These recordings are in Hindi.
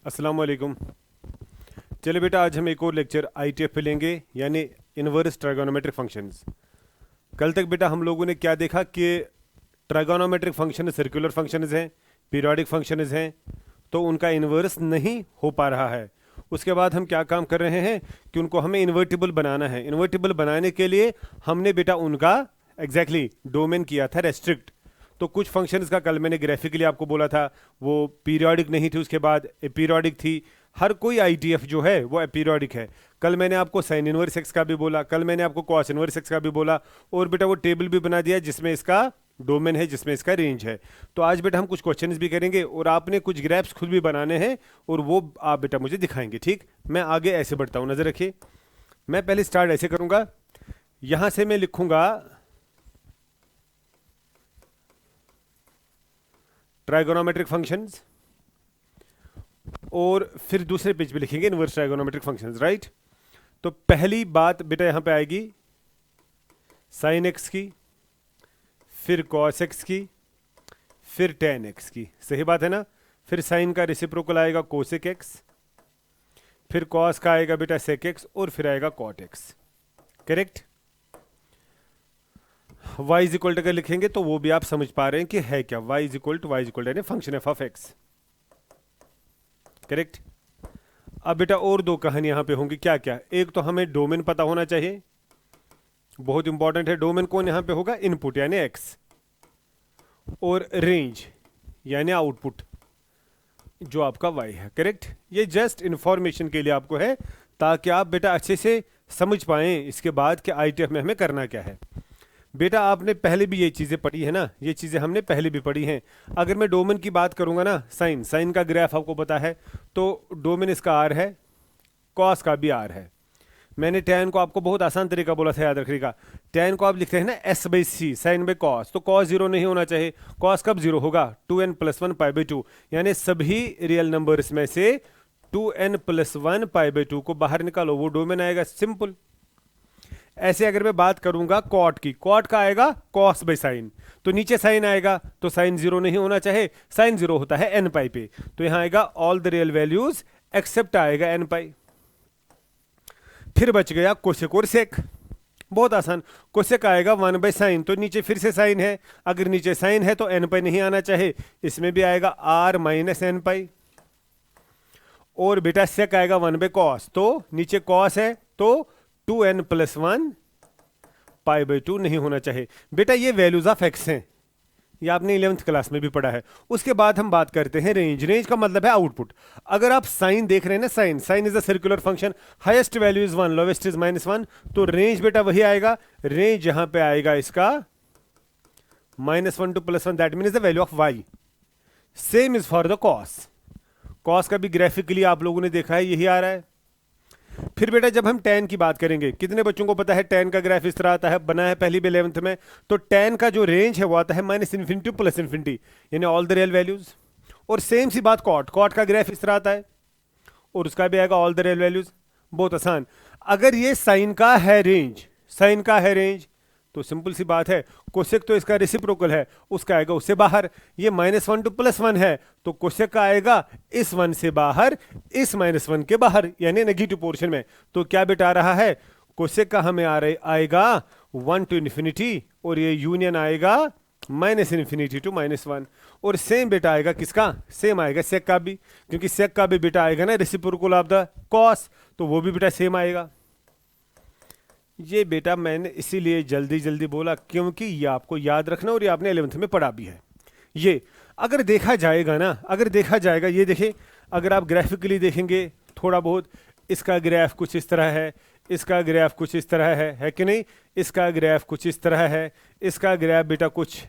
अस्सलाम वालेकुम। चलिए बेटा, आज हम एक और लेक्चर आईटीएफ पे लेंगे, यानी इनवर्स ट्राइगोनोमेट्रिक फंक्शंस। कल तक बेटा हम लोगों ने क्या देखा कि ट्राइगोनोमेट्रिक फंक्शन सर्कुलर फंक्शंस हैं, पीरियोडिक फंक्शंस हैं, तो उनका इन्वर्स नहीं हो पा रहा है। उसके बाद हम क्या काम कर रहे हैं कि उनको हमें इन्वर्टिबल बनाना है। इन्वर्टिबल बनाने के लिए हमने बेटा उनका एग्जैक्टली डोमेन किया था रेस्ट्रिक्ट। तो कुछ फंक्शंस का कल मैंने ग्राफिकली आपको बोला था, वो पीरियोडिक नहीं थी, उसके बाद एपीरियोडिक थी। हर कोई आईटीएफ जो है वो एपीरियोडिक है। कल मैंने आपको साइन इनवर्स एक्स का भी बोला, कल मैंने आपको कॉस इनवर्स एक्स का भी बोला, और बेटा वो टेबल भी बना दिया जिसमें इसका डोमेन है, जिसमें इसका रेंज है। तो आज बेटा हम कुछ क्वेश्चंस भी करेंगे और आपने कुछ ग्राफ्स खुद भी बनाने हैं और वो आप बेटा मुझे दिखाएंगे। ठीक, मैं आगे ऐसे बढ़ता हूँ, नजर रखिए। मैं पहले स्टार्ट ऐसे करूंगा, यहां से मैं लिखूंगा ट्राइगोनोमेट्रिक फंक्शंस, और फिर दूसरे पेज पे लिखेंगे इनवर्स ट्राइगोनोमेट्रिक फंक्शंस, राइट। तो पहली बात बेटा यहां पे आएगी साइन एक्स की, फिर कॉस एक्स की, फिर टेन एक्स की। सही बात है ना। फिर साइन का रेसिप्रोकल आएगा कोसेक एक्स, फिर कॉस का आएगा बेटा सेक एक्स, और फिर आएगा cot x. Correct. y is equal to अगर लिखेंगे तो वो भी आप समझ पा रहे हैं कि है क्या, y इज इक्वल टू यानी function F of x. Correct. अब बेटा और दो कहानी यहां पे होंगी। क्या क्या? एक तो हमें डोमेन पता होना चाहिए, बहुत इंपॉर्टेंट है। डोमेन कौन यहां पे होगा? इनपुट यानी एक्स, और रेंज यानी आउटपुट जो आपका y है। करेक्ट। ये जस्ट इंफॉर्मेशन के लिए आपको है, ताकि आप बेटा अच्छे से समझ पाएं इसके बाद कि आईटीएफ में हमें करना क्या है। बेटा आपने पहले भी ये चीज़ें पढ़ी है ना, ये चीज़ें हमने पहले भी पढ़ी हैं। अगर मैं डोमेन की बात करूंगा ना, साइन का ग्राफ आपको पता है, तो डोमेन इसका आर है, कॉस का भी आर है। मैंने टैन को आपको बहुत आसान तरीका बोला था, याद रखिएगा। टैन को आप लिखते हैं ना S by C, sine by cos, तो कॉस जीरो नहीं होना चाहिए। कॉस कब जीरो होगा? 2n+1 पाई बाई 2, यानी सभी रियल नंबर्स में से 2n+1 पाई बाई 2 को बाहर निकालो, वो डोमेन आएगा। सिंपल। ऐसे अगर मैं बात करूंगा कॉट की, कॉट का आएगा कॉस बाई साइन, तो नीचे साइन आएगा, तो साइन जीरो नहीं होना चाहिए। साइन जीरो होता है एन पाई पे, तो यहां आएगा all the real values except आएगा एन पाई। फिर बच गया कोसेक और सेक, बहुत आसान। कोसेक आएगा 1 बाई साइन, तो नीचे फिर से साइन है, अगर नीचे साइन है तो एन पाई नहीं आना चाहिए, इसमें भी आएगा आर माइनस एन पाई। और बेटा सेक आएगा 1 बाई कॉस, तो नीचे कॉस है तो 2n+1 पाई बाई 2 नहीं होना चाहिए। बेटा ये वैल्यूज ऑफ एक्स हैं, ये आपने 11th क्लास में भी पढ़ा है। उसके बाद हम बात करते हैं रेंज। रेंज का मतलब है आउटपुट। अगर आप साइन देख रहे हैं ना, sine is a circular function, highest value is 1, lowest is -1, तो रेंज बेटा वही आएगा। रेंज यहां पे आएगा इसका -1 to +1, that mean is the value of y। Same is for the cos. Cos का भी ग्राफिकली आप लोगों ने देखा है, यही आ रहा है। फिर बेटा जब हम tan की बात करेंगे, कितने बच्चों को पता है tan का ग्राफ इस तरह आता है, बना है पहली भी 11th में। तो tan का जो रेंज है वो आता है -∞ to +∞, यानी ऑल द रियल वैल्यूज। और सेम सी बात कॉट का ग्राफ इस तरह आता है, और उसका भी आएगा ऑल द रियल वैल्यूज। बहुत आसान। अगर ये साइन का है रेंज, तो सिंपल सी बात है, कोसेक तो इसका रेसिप्रोकल है, उसका आएगा उससे बाहर। ये -1 to +1 है, तो कोसेक का आएगा इस 1 से बाहर, इस -1 के बाहर, यानी नेगेटिव पोर्शन में। तो क्या बेटा आ रहा है? कोसेक का हमें आएगा 1 to ∞, और ये यूनियन आएगा -∞ to -1। और सेम बेटा आएगा किसका? सेम आएगा सेक का भी, क्योंकि सेक का भी बेटा आएगा ना रेसिप्रोकल ऑफ द कॉस, तो वो भी बेटा सेम आएगा। ये बेटा मैंने इसीलिए जल्दी जल्दी बोला, क्योंकि ये आपको याद रखना, और ये आपने 11th में पढ़ा भी है। ये अगर देखा जाएगा ना, ये देखें, अगर आप ग्राफिकली देखेंगे थोड़ा बहुत, इसका ग्राफ कुछ इस तरह है, इसका ग्राफ कुछ इस तरह है कि नहीं? इसका ग्राफ कुछ इस तरह है, इसका ग्राफ बेटा कुछ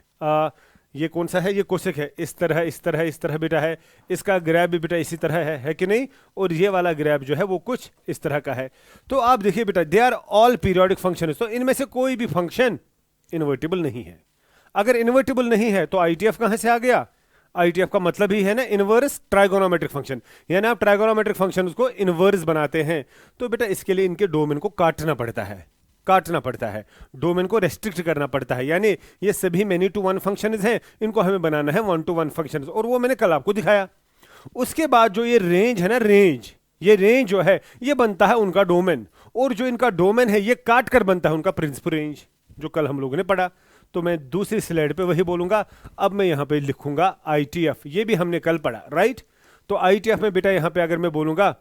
ये कौन सा है? ये कोसेक है, इस तरह बेटा है। इसका ग्राफ भी बेटा इसी तरह है कि नहीं? और ये वाला ग्राफ जो है वो कुछ इस तरह का है। तो आप देखिए बेटा, they are all periodic function, तो इनमें से कोई भी फंक्शन इन्वर्टिबल नहीं है। अगर इन्वर्टिबल नहीं है तो आईटीएफ कहां से आ गया? आईटीएफ का मतलब ही है ना इनवर्स ट्राइगोनोमेट्रिक फंक्शन, यानी आप ट्राइगोनोमेट्रिक फंक्शन को इनवर्स बनाते हैं। तो बेटा इसके लिए इनके डोमेन को काटना पड़ता है, डोमेन को रेस्ट्रिक्ट करना पड़ता है। यानी ये सभी मेनी टू वन फंक्शंस हैं, इनको हमें बनाना है 1 to 1 फंक्शंस, और वो मैंने कल आपको दिखाया। उसके बाद जो ये रेंज है ना, रेंज, ये रेंज जो है ये बनता है उनका डोमेन, और जो इनका डोमेन है ये काट कर बनता है उनका प्रिंसिपल रेंज, जो कल हम लोगों ने पढ़ा। तो मैं दूसरी स्लाइड पे वही बोलूंगा। अब मैं यहां पे लिखूंगा ITF, ये भी हमने कल पढ़ा, राइट। तो ITF में बेटा यहां पे अगर मैं बोलूंगा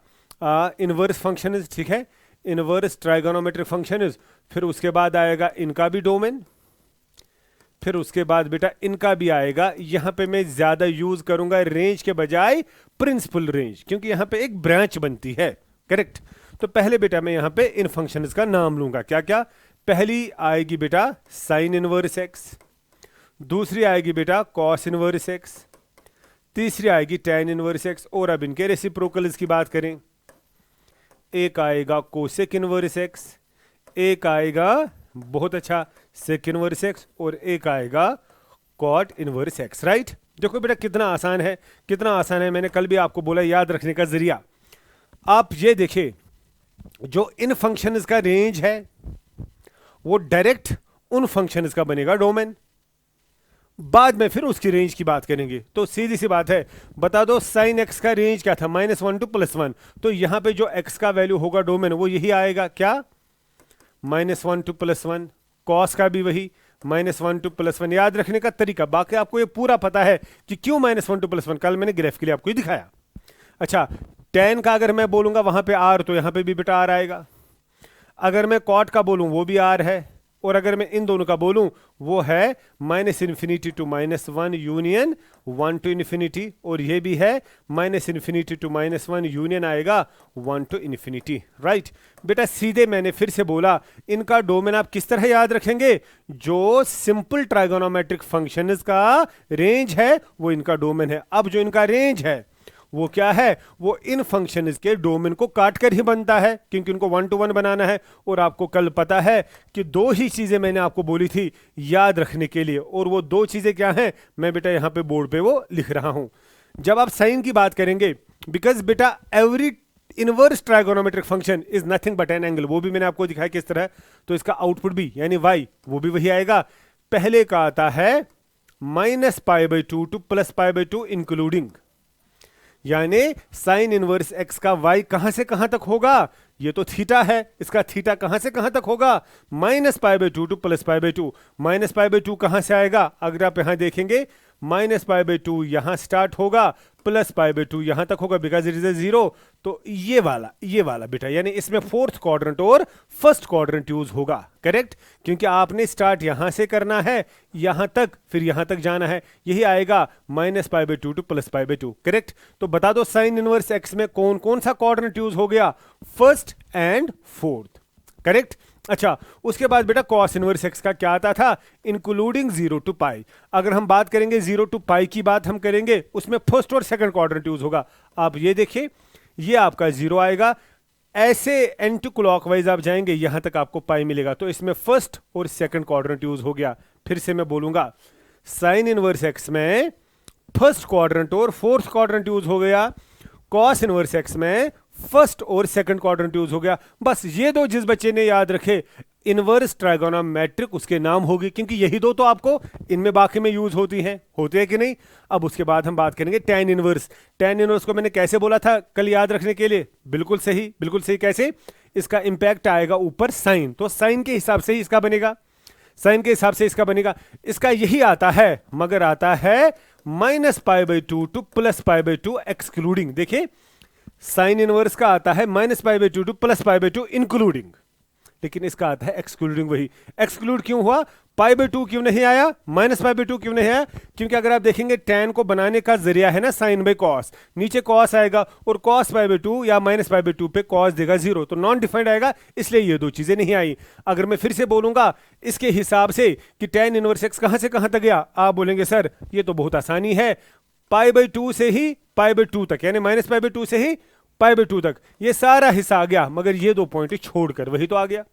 इनवर्स फंक्शन, ठीक है, इनवर्स ट्राइगोनोमेट्रिक फंक्शन, फिर उसके बाद आएगा इनका भी डोमेन, फिर उसके बाद बेटा इनका भी आएगा। यहां पे मैं ज्यादा यूज करूंगा रेंज के बजाय प्रिंसिपल रेंज, क्योंकि यहां पे एक ब्रांच बनती है, करेक्ट। तो पहले बेटा मैं यहां पे इन फंक्शंस का नाम लूंगा, क्या क्या। पहली आएगी बेटा साइन इनवर्स एक्स, दूसरी आएगी बेटा कॉस इनवर्स एक्स, तीसरी आएगी टैन इनवर्स एक्स, और अब इनके रेसिप्रोकल्स की बात करें, एक आएगा कोसेक इनवर्स एक्स, एक आएगा बहुत अच्छा सेक इनवर्स एक्स, और एक आएगा कॉट इनवर्स एक्स, राइट। देखो बेटा कितना आसान है, कितना आसान है। मैंने कल भी आपको बोला याद रखने का जरिया। आप ये देखिए, जो इन फंक्शंस का रेंज है वो डायरेक्ट उन फंक्शंस का बनेगा डोमेन, बाद में फिर उसकी रेंज की बात करेंगे। तो सीधी सी बात है, बता दो साइन एक्स का रेंज क्या था, -1 to +1। तो यहां पे जो एक्स का वैल्यू होगा डोमेन वो यही आएगा, क्या, -1 to +1। कॉस का भी वही -1 to +1। याद रखने का तरीका, बाकी आपको ये पूरा पता है कि क्यों -1 to +1, कल मैंने ग्राफ के लिए आपको ही दिखाया। अच्छा, tan का अगर मैं बोलूंगा वहां पे r, तो यहां पे भी बेटा r आएगा। अगर मैं cot का बोलूं वो भी r है, और अगर मैं इन दोनों का बोलूं वो है -∞ to -1 यूनियन 1 to ∞, और ये भी है -∞ to -1 यूनियन आएगा 1 to ∞, राइट। बेटा सीधे मैंने फिर से बोला, इनका डोमेन आप किस तरह याद रखेंगे, जो सिंपल ट्राइगोनोमेट्रिक फंक्शंस का रेंज है वो इनका डोमेन है। अब जो इनका रेंज है वो क्या है, वो इन फंक्शंस के डोमेन को काट कर ही बनता है, क्योंकि उनको 1 to 1 बनाना है। और आपको कल पता है कि दो ही चीजें मैंने आपको बोली थी याद रखने के लिए, और वो दो चीजें क्या हैं, मैं बेटा यहां पे बोर्ड पे वो लिख रहा हूं। जब आप साइन की बात करेंगे, बिकॉज बेटा every inverse trigonometric function is nothing but an angle, वो भी मैंने आपको दिखाया किस तरह। तो इसका आउटपुट भी यानी y वो भी वही आएगा। पहले का आता है -π/2 to +π/2 इंक्लूडिंग, यानी साइन इनवर्स एक्स का y कहां से कहां तक होगा, ये तो थीटा है, इसका थीटा कहां से कहां तक होगा, -π/2 to +π/2। -π/2 कहां से आएगा, अगर आप यहां देखेंगे -π/2 यहां स्टार्ट होगा, +π/2 यहां तक होगा, बिकॉज इट इज ए 0। तो ये वाला बेटा, यानी इसमें फोर्थ क्वाड्रेंट और फर्स्ट क्वाड्रेंट यूज होगा, करेक्ट। क्योंकि आपने स्टार्ट यहां से करना है यहां तक, फिर यहां तक जाना है, यही आएगा -π/2 to +π/2, करेक्ट। तो बता दो साइन इनवर्स एक्स में कौन कौन सा क्वाड्रेंट यूज हो गया, फर्स्ट एंड फोर्थ, करेक्ट। अच्छा, उसके बाद बेटा कॉस इनवर्स एक्स का क्या आता था, इंक्लूडिंग 0 to π। अगर हम बात करेंगे 0 to π की बात हम करेंगे, उसमें फर्स्ट और सेकंड क्वाड्रेंट यूज होगा। आप ये देखिए, ये आपका 0 आएगा, ऐसे एंटी क्लॉकवाइज आप जाएंगे यहां तक आपको पाई मिलेगा। तो इसमें फर्स्ट और सेकंड क्वाड्रेंट यूज हो गया। फिर से मैं बोलूंगा, साइन इनवर्स एक्स में फर्स्ट क्वाड्रेंट और फोर्थ क्वाड्रेंट यूज हो गया, कॉस इनवर्स एक्स में फर्स्ट और सेकंड क्वाड्रेंट यूज हो गया। बस ये दो जिस बच्चे ने याद रखे, इनवर्स ट्राइगोनोमेट्रिक उसके नाम होगी, क्योंकि यही दो तो आपको इनमें बाकी में यूज होती हैं, होते हैं कि नहीं। अब उसके बाद हम बात करेंगे टैन इनवर्स। टैन इनवर्स को मैंने कैसे बोला था कल याद रखने के लिए, बिल्कुल सही, बिल्कुल सही। कैसे, इसका इंपैक्ट आएगा ऊपर साइन, तो साइन के हिसाब से ही इसका बनेगा, साइन के हिसाब से इसका बनेगा। इसका यही आता है, मगर आता है -π/2 to +π/2 एक्सक्लूडिंग। देखिए, साइन इनवर्स का आता है -π/2 to +π/2 इंक्लूडिंग, लेकिन इसका आता है एक्सक्लूडिंग। वही एक्सक्लूड क्यों हुआ, π/2 क्यों नहीं आया, -π/2 क्यों नहीं आया, क्योंकि अगर आप देखेंगे टैन को बनाने का जरिया है ना साइन बाई कॉस, नीचे कॉस आएगा और cos π/2 या -π/2 पे cos देगा 0, तो नॉन डिफाइंड आएगा, इसलिए ये दो चीजें नहीं आई। अगर मैं फिर से बोलूंगा इसके हिसाब से कि टैन इनवर्स एक्स कहां से कहां तक गया, आप बोलेंगे सर ये तो बहुत आसानी है, π/2 से ही π/2 तक, यानी -π/2 से ही π/2 तक, ये सारा हिस्सा आ गया, मगर ये दो पॉइंट छोड़कर वही तो आ गया,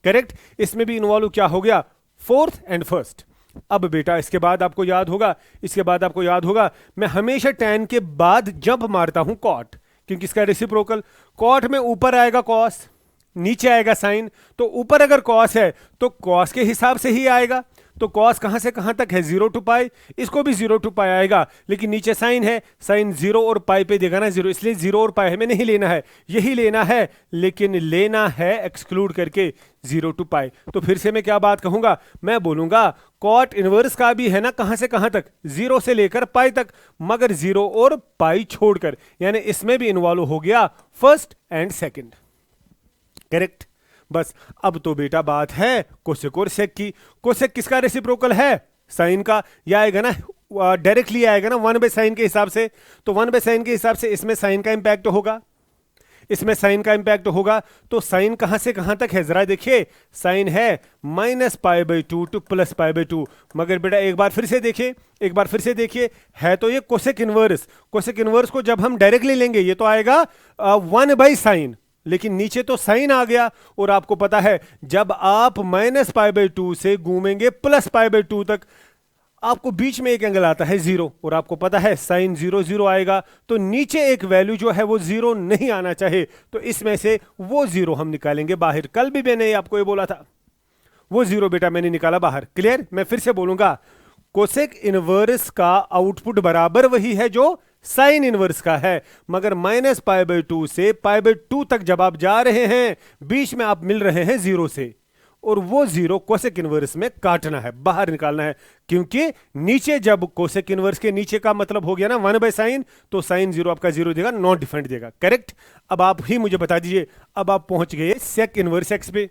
करेक्ट। इसमें भी इन्वॉल्व क्या हो गया, फोर्थ एंड फर्स्ट। अब बेटा इसके बाद आपको याद होगा, इसके बाद आपको याद होगा, मैं हमेशा टैन के बाद जंप मारता हूं कॉट, क्योंकि इसका रेसिप्रोकल, कॉट में ऊपर आएगा कॉस, नीचे आएगा साइन, तो ऊपर अगर कॉस है तो कॉस के हिसाब से ही आएगा। तो कॉस कहां से कहां तक है 0 टू पाई, इसको भी 0 टू पाई आएगा, लेकिन नीचे साइन है, साइन 0 और पाई पे देगा ना 0, इसलिए 0 और पाई हमें नहीं लेना है, यही लेना है, लेकिन लेना है एक्सक्लूड करके 0 टू पाई। तो फिर से मैं क्या बात कहूंगा, मैं बोलूंगा कॉट इनवर्स का भी है ना कहां से कहां तक, 0 से लेकर पाई तक, मगर 0 और पाई छोड़कर, यानी इसमें भी इन्वॉल्व हो गया फर्स्ट एंड सेकंड। करेक्ट। बस अब तो बेटा बात है कोसेक और सेक की। कोसेक किसका रेसिप्रोकल है, साइन का, या आएगा ना डायरेक्टली आएगा ना 1 बाय साइन के हिसाब से, तो 1 बाय साइन के हिसाब से इसमें साइन का इंपैक्ट होगा, इसमें साइन का इंपैक्ट होगा। तो साइन कहां से कहां तक है जरा देखिए, साइन है -π/2 टू +π/2, मगर बेटा एक बार फिर से देखिए, एक बार फिर से देखिए, है तो ये कोसेक इनवर्स। कोसेक इनवर्स को जब हम डायरेक्टली लेंगे ये तो आएगा 1 बाय साइन, लेकिन नीचे तो साइन आ गया, और आपको पता है जब आप -π/2 से घूमेंगे +π/2 तक, आपको बीच में एक एंगल आता है 0, और आपको पता है साइन 0 0 आएगा, तो नीचे एक वैल्यू जो है वो 0 नहीं आना चाहिए, तो इसमें से वो 0 हम निकालेंगे बाहर। कल भी मैंने आपको ये बोला था, वो 0 बेटा मैंने निकाला बाहर। क्लियर। मैं फिर से बोलूंगा, कोसेक इनवर्स का आउटपुट बराबर वही है जो साइन इनवर्स का है, मगर -π/2 से π/2 तक जब आप जा रहे हैं, बीच में आप मिल रहे हैं 0 से, और वो 0 कोसेक इनवर्स में काटना है, बाहर निकालना है, क्योंकि नीचे जब कोसेक इनवर्स के नीचे का मतलब हो गया ना 1 बाय साइन, तो साइन 0 आपका 0 देगा, नॉन डिफरेंट देगा। करेक्ट। अब आप ही मुझे बता दीजिए, अब आप पहुंच गए सेक इनवर्स एक्स पे।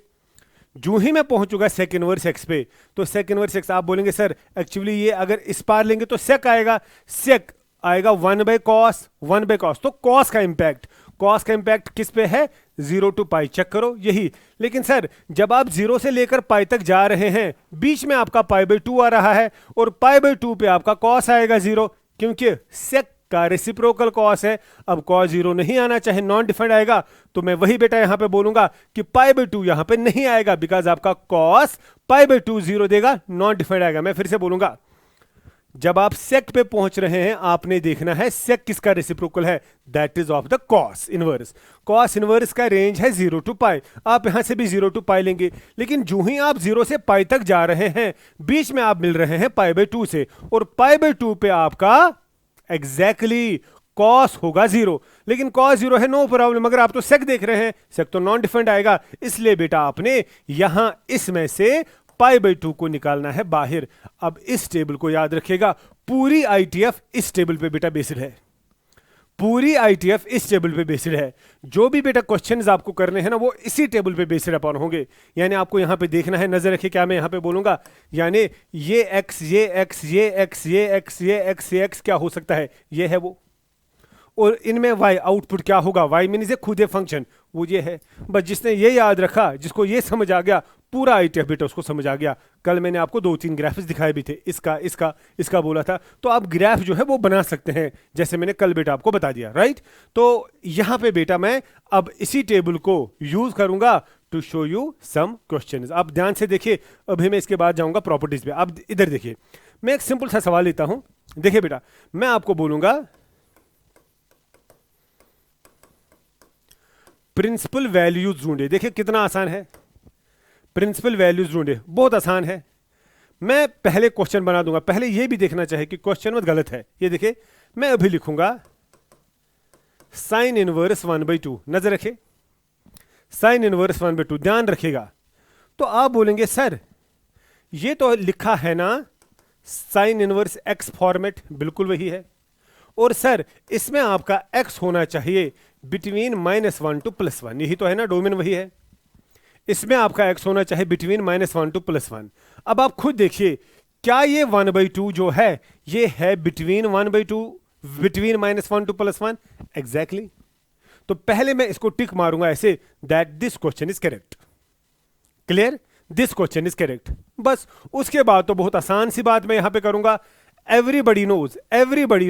जो ही मैं पहुंचूंगा सेक इनवर्स एक्स पे, तो सेक इनवर्स एक्स आप बोलेंगे सर एक्चुअली ये अगर इस पार लेंगे तो सेक आएगा, सेक आएगा 1 बाय कॉस, 1 बाय कॉस, तो कॉस का इंपैक्ट, कॉस का इंपैक्ट किस पे है 0 टू पाई, चेक करो यही। लेकिन सर जब आप 0 से लेकर पाई तक जा रहे हैं, बीच में आपका π/2 आ रहा है, और π/2 पे आपका कॉस आएगा 0, क्योंकि सेक का रेसिप्रोकल कॉस है। अब कॉस 0 नहीं आना चाहे, नॉन डिफरेंट आएगा, तो मैं वही बेटा यहां पे बोलूंगा कि π/2 यहां पे नहीं आएगा, बिकॉज आपका कॉस π/2 0 देगा, नॉन डिफरेंट आएगा। मैं फिर से बोलूंगा, जब आप सेक पे पहुंच रहे हैं, आपने देखना है सेक किसका रेसिप्रोकल है, that is of the cos inverse. Cos inverse का रेंज है 0 टू पाई, आप यहां से भी 0 टू पाई लेंगे, लेकिन जो ही आप 0 से पाई तक जा रहे हैं, बीच में आप मिल रहे हैं π/2 से, और π/2 पे आपका एग्जैक्टली कॉस होगा 0, लेकिन कॉस 0 है, नो प्रॉब्लम, मगर आप तो सेक देख रहे हैं, सेक तो नॉन डिफरेंट आएगा, इसलिए बेटा आपने यहां इसमें से π/2 को निकालना है बाहर। अब इस टेबल को याद रखिएगा, पूरी आईटीएफ इस टेबल पे बेटा बेस्ड है, पूरी आईटीएफ इस टेबल पे बेस्ड है। जो भी बेटा क्वेश्चंस आपको करने हैं ना, वो इसी टेबल पे बेस्ड अपन होंगे। यानी आपको यहां पे देखना है, नजर रखिए क्या मैं यहां पे बोलूंगा, यानी ये x ये x ये x ये x ये x ये x क्या हो सकता है, ये है वो, और इनमें y आउटपुट क्या होगा, y मीन्स खुद फंक्शन, वो ये है। बस जिसने ये याद रखा, जिसको ये समझ आ गया, पूरा आईटीएफ बेटा उसको समझ आ गया। कल मैंने आपको 2-3 ग्राफ्स दिखाए भी थे, इसका इसका इसका बोला था, तो आप ग्राफ जो है वो बना सकते हैं, जैसे मैंने कल बेटा आपको बता दिया, राइट। तो यहां पे बेटा मैं अब इसी टेबल को यूज करूंगा to show you some questions. आप ध्यान से देखिए, अभी मैं इसके बाद जाऊंगा प्रॉपर्टीज पे। आप इधर देखिए, मैं एक सिंपल सा सवाल लेता हूं। देखिए बेटा, मैं आपको बोलूंगा प्रिंसिपल वैल्यूज ढूंढे। देखिए कितना आसान है, प्रिंसिपल वैल्यूज ढूंढे, बहुत आसान है। मैं पहले क्वेश्चन बना दूंगा, पहले ये भी देखना चाहिए कि क्वेश्चन में गलत है। ये देखिए, मैं अभी लिखूंगा साइन इनवर्स 1/2, नजर रखिए, साइन इनवर्स 1/2, ध्यान रखिएगा। तो आप बोलेंगे सर ये तो लिखा है ना साइन इनवर्स एक्स फॉर्मेट, बिल्कुल वही है, और सर इसमें आपका एक्स होना चाहिए बिटवीन -1 टू +1, यही तो है ना, डोमेन वही है। इसमें आपका एक्स होना चाहिए बिटवीन -1 टू +1। अब आप खुद देखिए, क्या ये 1/2 जो है ये है बिटवीन 1/2, बिटवीन -1 टू +1, एग्जैक्टली। तो पहले मैं इसको टिक मारूंगा ऐसे, that this question is correct. Clear, this question is correct. बस उसके बाद तो बहुत आसान सी बात मैं यहां पे करूंगा, everybody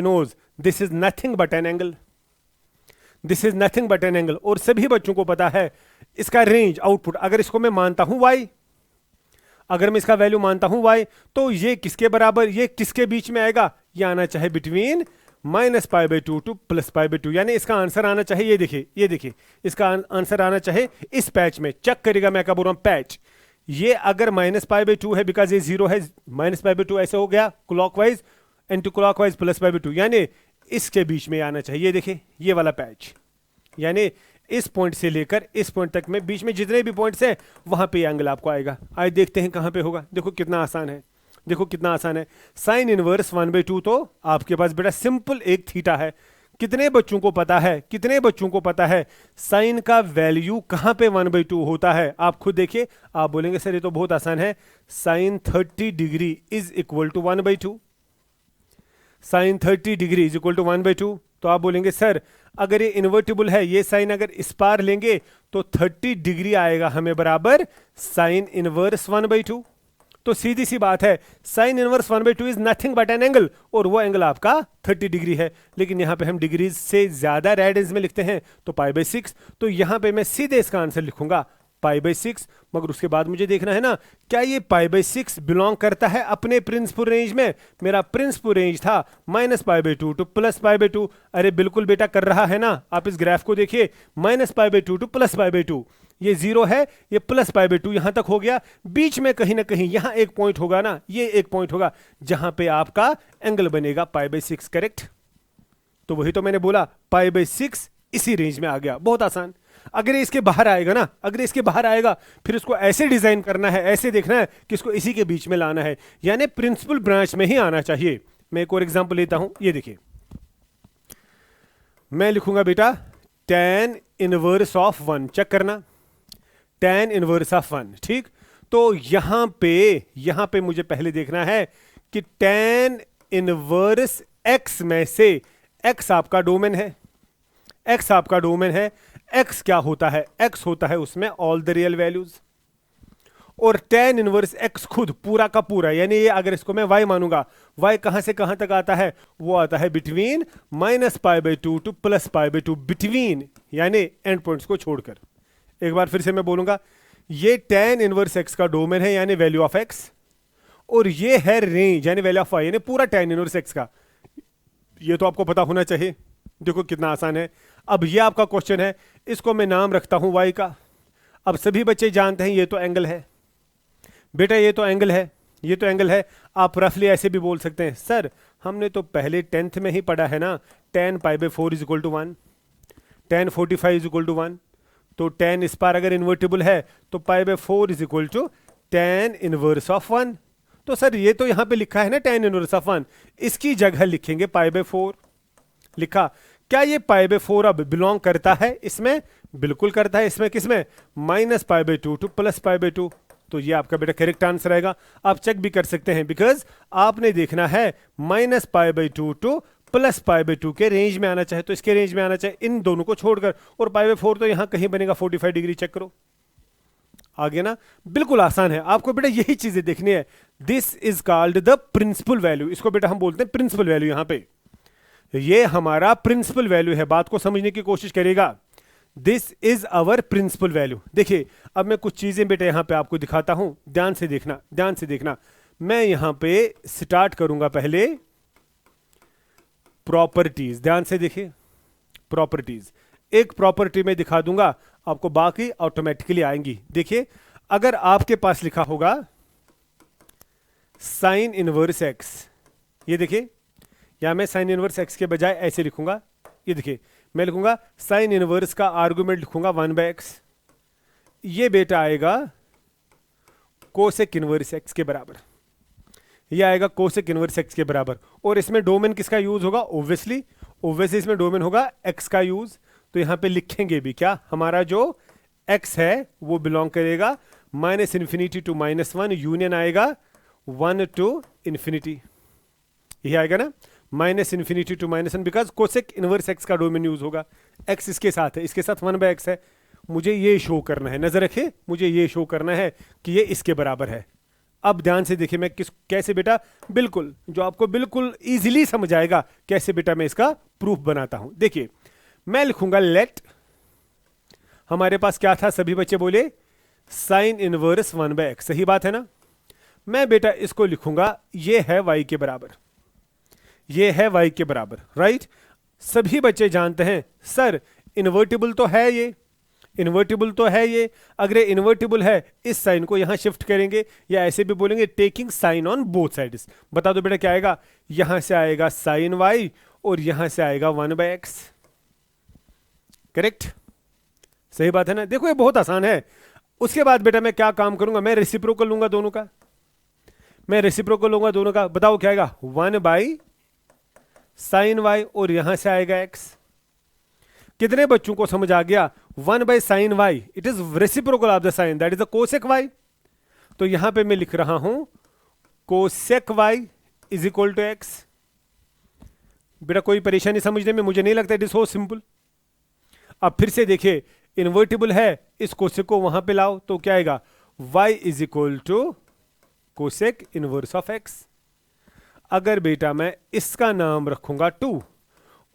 knows this is nothing but an angle, this is nothing but an angle, और सभी बच्चों को पता है इसका रेंज आउटपुट, अगर इसको मैं मानता हूं y, अगर मैं इसका वैल्यू मानता हूं y, तो ये किसके बराबर, ये किसके बीच में आएगा, ये आना चाहिए बिटवीन -π/2 टू +π/2, यानी इसका आंसर आना चाहिए, ये देखिए इसका आंसर आना चाहिए इस पैच में। चेक करेगा, मैं क्या बोल रहा हूं, पैच, ये अगर -π/2 है, बिकॉज ये 0 है, -π/2 ऐसे हो गया क्लॉकवाइज, एंटी क्लॉकवाइज +π/2, यानी इसके बीच में आना चाहिए। देखिए ये वाला पैच, यानी इस पॉइंट से लेकर इस पॉइंट तक में बीच में जितने भी पॉइंट्स हैं वहां पे एंगल आपको आएगा। आइए देखते हैं कहां पे होगा। देखो कितना आसान है, देखो कितना आसान है। साइन इनवर्स 1/2 तो आपके पास बेटा सिंपल एक थीटा है। कितने बच्चों को पता है, कितने बच्चों को पता है साइन का वैल्यू कहां पे 1/2 होता है? आप खुद देखिए, आप बोलेंगे सर ये तो बहुत आसान है, sine 30 degree is equal to 1/2। Sine 30 degree is equal to 1/2। तो आप बोलेंगे सर अगर ये इन्वर्टिबल है, ये साइन अगर इस पार लेंगे तो 30 डिग्री आएगा हमें बराबर साइन इनवर्स 1/2। तो सीधी सी बात है, sine inverse 1/2 is nothing but an angle, और वो एंगल आपका 30 डिग्री है। लेकिन यहां पे हम डिग्रीज से ज्यादा रेडियंस में लिखते हैं तो π/6। तो यहां पे मैं सीधे इसका आंसर लिखूंगा π/6। मगर उसके बाद मुझे देखना है ना, क्या ये π/6 बिलोंग करता है अपने प्रिंसिपल रेंज में? मेरा प्रिंसिपल रेंज था -π/2 टू +π/2। अरे बिल्कुल बेटा कर रहा है ना। आप इस ग्राफ को देखिए, -π/2 टू +π/2, ये 0 है, ये +π/2 यहां तक हो गया। बीच में कहीं ना कहीं यहां एक पॉइंट होगा ना, ये एक पॉइंट होगा जहां पे आपका एंगल बनेगा π/6। करेक्ट? तो वही तो मैंने बोला, π/6 इसी रेंज में आ गया। बहुत आसान। अगर ये इसके बाहर आएगा ना, अगर इसके बाहर आएगा, फिर इसको ऐसे डिजाइन करना है, ऐसे देखना है कि इसको इसी के बीच में लाना है, यानी प्रिंसिपल ब्रांच में ही आना चाहिए। मैं एक और एग्जांपल लेता हूं, ये देखिए, मैं लिखूंगा बेटा tan इनवर्स ऑफ 1। चेक करना, tan इनवर्स ऑफ 1। ठीक, तो यहां पे मुझे पहले देखना है कि tan इनवर्स x में से x आपका डोमेन है, x आपका डोमेन है। x क्या होता है? x होता है उसमें ऑल द रियल वैल्यूज, और tan इनवर्स x खुद पूरा का पूरा, यानी ये अगर इसको मैं y मानूंगा, y कहां से कहां तक आता है? वो आता है बिटवीन -π/2 टू +π/2, बिटवीन यानी एंड पॉइंट्स को छोड़कर। एक बार फिर से मैं बोलूंगा, ये tan इनवर्स x का डोमेन है यानी वैल्यू ऑफ x, और ये है रेंज यानी वैल्यू ऑफ y, यानी पूरा tan इनवर्स x का। ये तो आपको पता होना चाहिए। देखो कितना आसान है। अब ये आपका क्वेश्चन है, इसको मैं नाम रखता हूं y का। अब सभी बच्चे जानते हैं ये तो एंगल है बेटा, ये तो एंगल है, ये तो एंगल है। आप रफली ऐसे भी बोल सकते हैं, सर हमने तो पहले 10th में ही पढ़ा है ना, tan π/4 is equal to 1, tan 45 is equal to 1। तो tan इस पार अगर इन्वर्टिबल है तो π/4 is equal to tan inverse of 1। तो सर ये तो यहां पे लिखा है ना tan इनवर्स ऑफ 1, इसकी जगह लिखेंगे π/4। लिखा। क्या ये π/4 अब बिलोंग करता है इसमें? बिल्कुल करता है। इसमें किसमें? -π/2 टू +π/2। तो ये आपका बेटा करेक्ट आंसर आएगा। आप चेक भी कर सकते हैं, बिकॉज आपने देखना है -π/2 टू +π/2 के रेंज में आना चाहे तो इसके रेंज में आना चाहे, इन दोनों को छोड़कर। और π/4 तो यहां कहीं बनेगा 45 डिग्री। चेक करो आगे ना, बिल्कुल आसान है। आपको बेटा यही चीजें देखनी है। This is called the principal value. इसको बेटा हम बोलते हैं प्रिंसिपल वैल्यू। यहां पे ये हमारा प्रिंसिपल वैल्यू है। बात को समझने की कोशिश करेगा। This is our principal value. देखिए अब मैं कुछ चीजें बेटा यहां पे आपको दिखाता हूं, ध्यान से देखना, ध्यान से देखना। मैं यहां पे स्टार्ट करूंगा पहले प्रॉपर्टीज। ध्यान से देखिए, प्रॉपर्टीज एक प्रॉपर्टी में दिखा दूंगा आपको, बाकी ऑटोमेटिकली आएंगी। देखिए अगर आपके पास लिखा होगा साइन इनवर्स एक्स, ये देखिए, या मैं साइन इनवर्स एक्स के बजाय ऐसे लिखूंगा। ये देखिए मैं लिखूंगा साइन इनवर्स का आर्गुमेंट लिखूंगा 1/x। ये बेटा आएगा कोसेक इनवर्स एक्स के बराबर, ये आएगा कोसेक इनवर्स एक्स के बराबर। और इसमें डोमेन किसका यूज होगा? ओब्वियसली इसमें डोमेन होगा एक्स का यूज। तो यहां पे लिखेंगे भी क्या, हमारा जो एक्स है वो बिलोंग करेगा -∞ टू -1, यूनियन आएगा 1 टू इन्फिनिटी। ये आएगा ना -∞ to -1, because cosec inverse x का डोमेन यूज होगा। एक्स इसके साथ है, इसके साथ 1/x है। मुझे ये शो करना है, नजर रखे, मुझे ये शो करना है कि ये इसके बराबर है। अब ध्यान से देखिए मैं कैसे बेटा, बिल्कुल जो आपको बिल्कुल इजीली समझ आएगा कैसे बेटा मैं इसका प्रूफ बनाता हूं। देखिए मैं लिखूंगा लेट, हमारे पास क्या था सभी बच्चे बोले, साइन इनवर्स 1/x। सही बात है ना। मैं बेटा इसको लिखूंगा ये है y के बराबर, ये है y के बराबर, राइट। सभी बच्चे जानते हैं सर इन्वर्टिबल तो है, ये इन्वर्टिबल तो है ये, अगर ये इन्वर्टिबल है इस साइन को यहां शिफ्ट करेंगे, या ऐसे भी बोलेंगे taking sine on both sides. बता दो बेटा क्या आएगा, यहां से आएगा साइन वाई और यहां से आएगा 1/x। करेक्ट, सही बात है ना। देखो ये बहुत आसान है। उसके बाद बेटा मैं क्या काम करूंगा, मैं रेसिप्रोकल लूंगा दोनों का, मैं रेसिप्रोकल लूंगा दोनों का। बताओ क्या आएगा, 1/sin y और यहां से आएगा x। कितने बच्चों को समझ आ गया, 1/sin y it is reciprocal of the sine, that is the cosec y। तो यहां पे मैं लिख रहा हूं cosec y is equal to x। बेटा कोई परेशानी समझने में, मुझे नहीं लगता, इट इज सो सिंपल। अब फिर से देखिए, इन्वर्टिबल है, इस कोसेक को वहां पे लाओ तो क्या आएगा, y is equal to cosec inverse of x। अगर बेटा मैं इसका नाम रखूंगा 2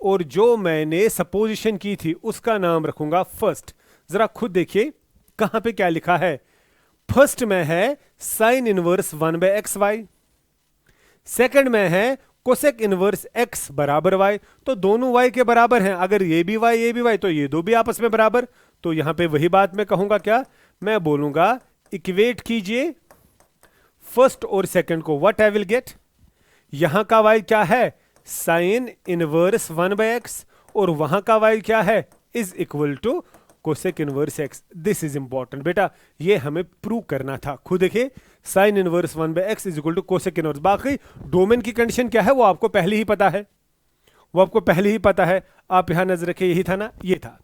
और जो मैंने सपोजिशन की थी उसका नाम रखूंगा फर्स्ट, जरा खुद देखिए कहां पे क्या लिखा है। फर्स्ट में है साइन इनवर्स 1/xy, सेकंड में है कोसेक इनवर्स x बराबर y। तो दोनों y के बराबर हैं, अगर ये भी y ये भी y तो ये दो भी आपस में बराबर। तो यहां पे वही बात मैं कहूंगा, क्या मैं बोलूंगा, इक्वेट कीजिए फर्स्ट और सेकंड को, व्हाट आई विल गेट, यहां का y क्या है, साइन इनवर्स 1/x और वहां का y क्या है, is equal to cosec inverse x। This is important बेटा, ये हमें प्रूव करना था। खुद देखिए, sine inverse 1/x is equal to cosec inverse. बाकी डोमेन की कंडीशन क्या है वो आपको पहले ही पता है, वो आपको पहले ही पता है। आप यहां नजर रखिए, यही था ना, ये था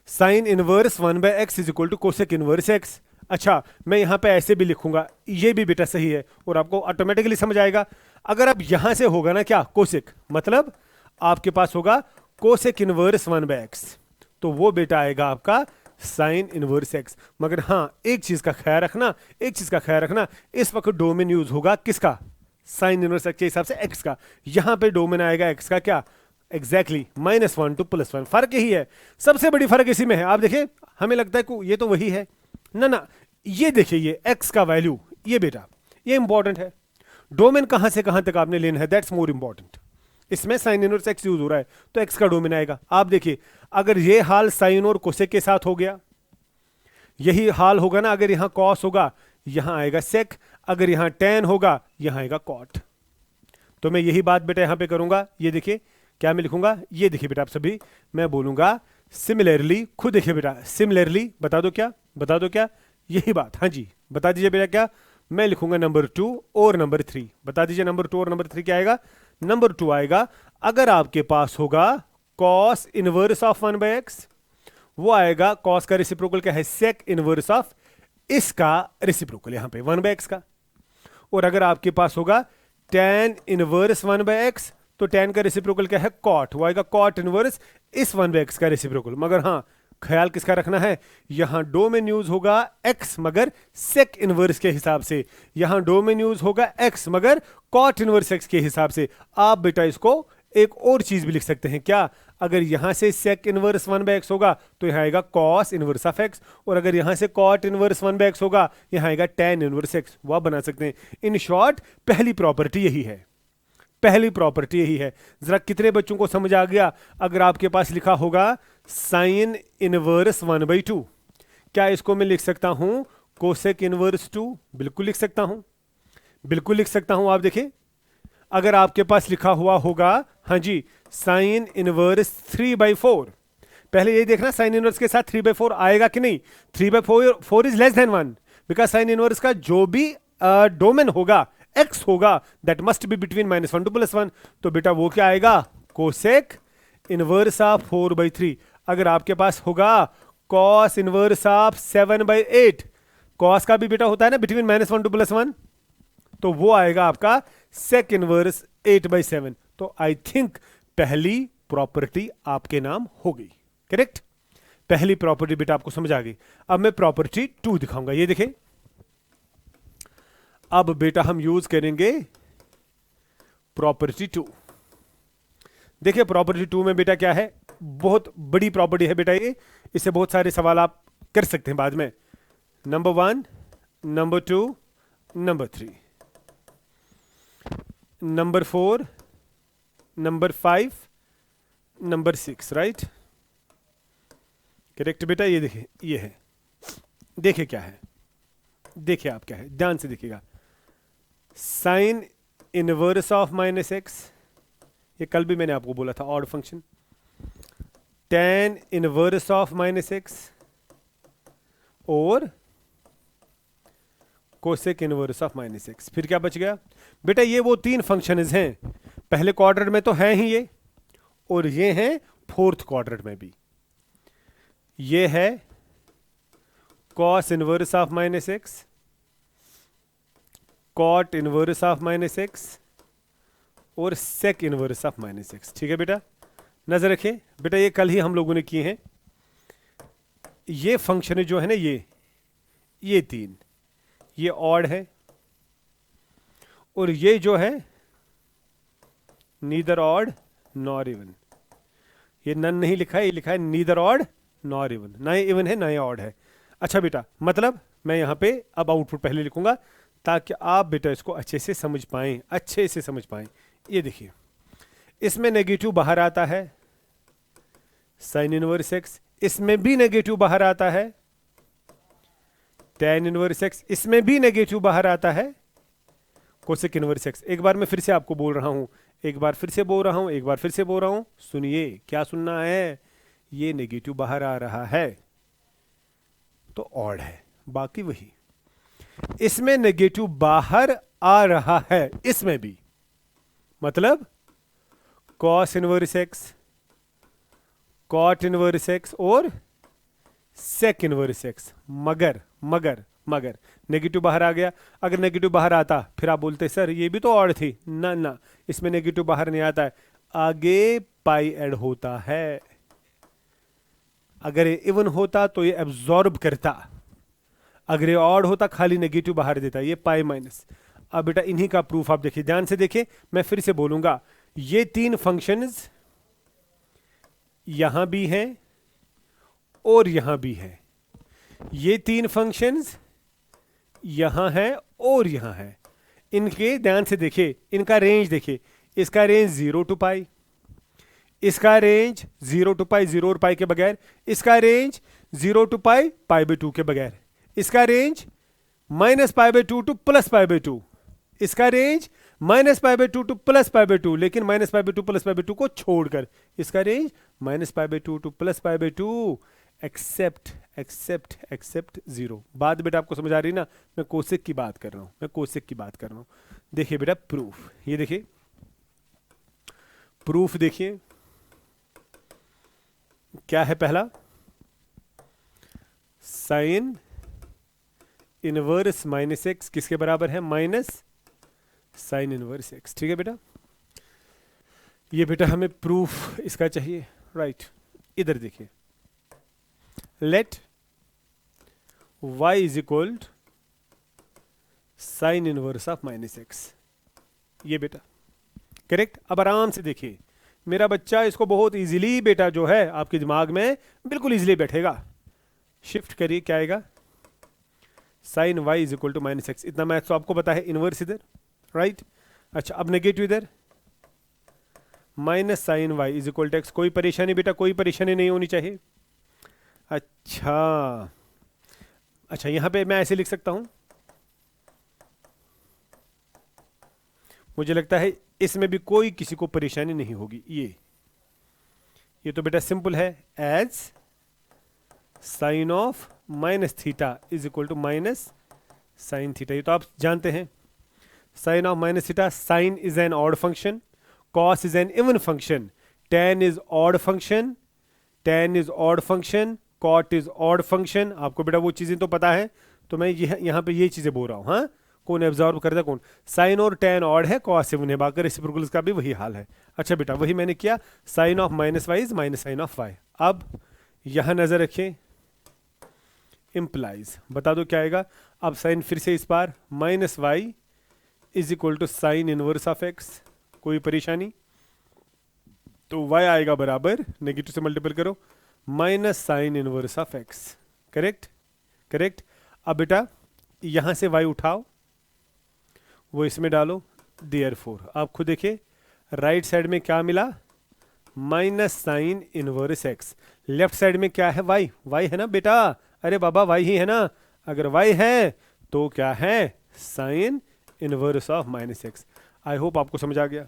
sine inverse 1/x is equal to cosec inverse x। अच्छा, मैं यहां पे ऐसे भी लिखूंगा, ये भी बेटा सही है और आपको ऑटोमेटिकली समझ आएगा। अगर अब यहां से होगा ना क्या, कोसेक, मतलब आपके पास होगा कोसेक इनवर्स 1/x, तो वो बेटा आएगा आपका साइन इनवर्स x। मगर हाँ, एक चीज का ख्याल रखना, एक चीज का ख्याल रखना, इस वक्त डोमेन यूज होगा किसका, साइन इनवर्स x के हिसाब से x का। यहां पे डोमेन आएगा x का क्या, एग्जैक्टली -1 to +1। फर्क यही है, सबसे बड़ी फर्क इसी में है। आप देखिए, हमें लगता है कि ये तो वही है, ना ना, ये देखिए, ये x का वैल्यू, ये बेटा ये इंपॉर्टेंट है। डोमेन कहां से कहां तक आपने लेना है, दैट्स मोर इंपॉर्टेंट। इसमें साइन इनवर्स x यूज हो रहा है तो x का डोमेन आएगा। आप देखिए, अगर ये हाल साइन और कोसेक के साथ हो गया, यही हाल होगा ना, अगर यहां कॉस होगा यहां आएगा सेक, अगर यहां टेन होगा यहां आएगा कॉट। तो मैं यही बात बेटा यहां पे करूंगा। ये देखिए क्या मैं लिखूंगा, ये देखिए बेटा आप सभी, मैं बोलूंगा सिमिलरली। खुद देखिए बेटा, सिमिलरली बता दो क्या, बता दो क्या, यही बात, हाँ जी बता दीजिए बेटा क्या। मैं लिखूंगा नंबर 2 और नंबर 3, बता दीजिए नंबर 2 और नंबर 3 क्या आएगा। नंबर 2 आएगा, अगर आपके पास होगा कॉस इनवर्स ऑफ 1/x, वो आएगा, कॉस का रेसिप्रोकल क्या है, सेक इनवर्स ऑफ इसका रेसिप्रोकल यहां पे 1/x का। और अगर आपके पास होगा tan इनवर्स 1/x, तो tan का रेसिप्रोकल क्या है, कॉट, वो आएगा कॉट इनवर्स इस 1/x का रेसिप्रोकल। मगर हाँ, ख्याल किसका रखना है, यहां डोमेन यूज होगा x मगर सेक इनवर्स के हिसाब से, यहां डोमेन यूज होगा x मगर कॉट इनवर्स x के हिसाब से। आप बेटा इसको एक और चीज भी लिख सकते हैं, क्या, अगर यहां से सेक इनवर्स 1/x होगा तो यहां आएगा कॉस इनवर्स ऑफ x, और अगर यहां से कॉट इनवर्स 1/x होगा यहां आएगा tan इनवर्स x। वो आप बना सकते हैं। इन शॉर्ट, पहली प्रॉपर्टी यही है, पहली प्रॉपर्टी यही है। जरा कितने बच्चों को समझ आ गया। अगर आपके पास लिखा होगा साइन इनवर्स 1/2, क्या इसको मैं लिख सकता हूं कोसेक इनवर्स 2, बिल्कुल लिख सकता हूं, बिल्कुल लिख सकता हूं। आप देखिए, अगर आपके पास लिखा हुआ होगा, हाँ जी, साइन इनवर्स 3/4, पहले ये देखना साइन इनवर्स के साथ 3/4 आएगा कि नहीं। 3/4 is less than 1, because sine inverse का जो भी डोमेन होगा x होगा, that must be between -1 to +1। तो बेटा वो क्या आएगा, कोसेक इनवर्स ऑफ 4/3। अगर आपके पास होगा कॉस इनवर्स ऑफ 7/8, कॉस का भी बेटा होता है ना बिटवीन -1 to +1, तो वो आएगा आपका सेक इनवर्स 8/7। तो आई थिंक पहली प्रॉपर्टी आपके नाम हो गई, करेक्ट। पहली प्रॉपर्टी बेटा आपको समझ आ गई। अब मैं प्रॉपर्टी 2 दिखाऊंगा, ये देखें। अब बेटा हम यूज करेंगे प्रॉपर्टी 2। देखिए प्रॉपर्टी 2 में बेटा क्या है, बहुत बड़ी प्रॉपर्टी है बेटा ये, इससे बहुत सारे सवाल आप कर सकते हैं बाद में। Number 1, number 2, number 3, number 4, number 5, number 6, right. Correct बेटा, ये देखिए ये है, देखिए क्या है, देखिए आप क्या है, ध्यान से देखिएगा, sine inverse of minus x, ये कल भी मैंने आपको बोला था odd function, tan inverse of minus x और cosec inverse of minus x. फिर क्या बच गया बेटा, ये वो तीन फंक्शंस हैं, पहले क्वाड्रेंट में तो हैं ही ये, और ये हैं फोर्थ क्वाड्रेंट में भी, ये है cos inverse of minus x, cot inverse of minus x और sec inverse of minus x. ठीक है बेटा, नजर रखें बेटा, ये कल ही हम लोगों ने किए हैं। ये फंक्शन जो है ना, ये तीन, ये ऑड है, और ये जो है नीदर ऑड नॉर इवन, ये नन नहीं लिखा है, ये लिखा है नीदर ऑड नॉर इवन, ना ये इवन है ना ये ऑड है। अच्छा बेटा, मतलब मैं यहां पे अब आउटपुट पहले लिखूंगा ताकि आप बेटा इसको अच्छे से समझ पाएं, अच्छे से समझ पाएं। ये देखिए, इसमें नेगेटिव बाहर आता है साइन इनवर्स एक्स, इसमें भी नेगेटिव बाहर आता है tan इनवर्स एक्स, इसमें भी नेगेटिव बाहर आता है कोसेक इनवर्स एक्स। एक बार मैं फिर से आपको बोल रहा हूं, एक बार फिर से बोल रहा हूं, एक बार फिर से बोल रहा हूं, सुनिए, क्या सुनना है, ये नेगेटिव बाहर आ रहा है तो ऑड है, बाकी वही। इसमें नेगेटिव बाहर आ रहा है, इसमें भी, मतलब cos inverse x, cot inverse x और सेक इनवर्स एक्स, मगर नेगेटिव बाहर आ गया। अगर नेगेटिव बाहर आता फिर आप बोलते सर ये भी तो ऑड थी, ना ना, इसमें नेगेटिव बाहर नहीं आता है, आगे पाई ऐड होता है। अगर ये इवन होता तो ये एब्जॉर्ब करता, अगर ये ऑड होता खाली नेगेटिव बाहर देता, ये पाई माइनस। अब बेटा इन्हीं का प्रूफ आप देखिए, ध्यान से देखिए, मैं फिर से बोलूंगा, ये तीन फंक्शंस यहां भी हैं और यहां भी हैं, ये तीन फंक्शंस यहां है और यहां है, इनके ध्यान से देखिए, इनका रेंज देखिए, इसका रेंज 0 टू पाई, इसका रेंज 0 टू पाई 0 और पाई के बगैर, इसका range 0 to pi pi by 2 के बगैर, इसका range minus pi by 2 to plus pi by 2, इसका range minus pi by 2 to plus pi by 2, लेकिन minus pi by 2 plus pi by 2 को छोड़कर, इसका range minus pi by 2 to plus pi by 2 except 0। बात बेटा आपको समझ आ रही ना, मैं कोसेक की बात कर रहा हूं, मैं कोसेक की बात कर रहा हूं। देखिए बेटा प्रूफ, ये देखिए प्रूफ, देखिए क्या है, पहला साइन इनवर्स माइनस एक्स किसके बराबर है, माइनस साइन इनवर्स एक्स। ठीक है बेटा, ये बेटा हमें प्रूफ इसका चाहिए, राइट। इधर देखिए, let y is equal sine inverse of minus x, ये बेटा करेक्ट। अब आराम से देखिए मेरा बच्चा, इसको बहुत इजीली बेटा जो है आपके दिमाग में बिल्कुल इजीली बैठेगा। शिफ्ट करिए, क्या आएगा, sine y is equal to minus x, इतना मैथ तो आपको पता है, इनवर्स इधर, राइट। अच्छा अब नेगेटिव इधर, minus sine y is equal to x. कोई परेशानी बेटा, कोई परेशानी नहीं होनी चाहिए। अच्छा यहां पे मैं ऐसे लिख सकता हूं, मुझे लगता है इसमें भी कोई किसी को परेशानी नहीं होगी। ये तो बेटा सिंपल है, as sine of minus theta is equal to minus sine theta, ये तो आप जानते हैं। Sine of minus theta, sine is an odd function, cos is an even function, tan is odd function, tan is odd function, cot is odd function. आपको बेटा वो चीजें तो पता है, तो मैं यहां पे ये चीजें बोल रहा हूं। हाँ, कौन एब्जॉर्ब करता, कौन, साइन और tan ऑड है, कॉस इवन है, बाकी रेसिप्रोकल का भी वही हाल है। अच्छा बेटा वही मैंने किया, sine of minus y is minus sine of y. अब यहां नजर रखें, इंप्लाइज, बता दो क्या आएगा। अब साइन फिर से इस बार minus y is equal to sine inverse of x, कोई परेशानी, तो y आएगा बराबर, नेगेटिव से मल्टीपल करो, minus sign inverse of x, correct. अब बेटा यहां से y उठाओ, वो इसमें डालो, देयरफॉर आप खुद देखिए राइट साइड में क्या मिला, minus sign inverse x. Left side में क्या है? वाई। वाई है ना बेटा? अरे बाबा वाई ही है ना? अगर वाई है तो क्या है? Sign inverse of minus x. I hope आपको समझ आ गया।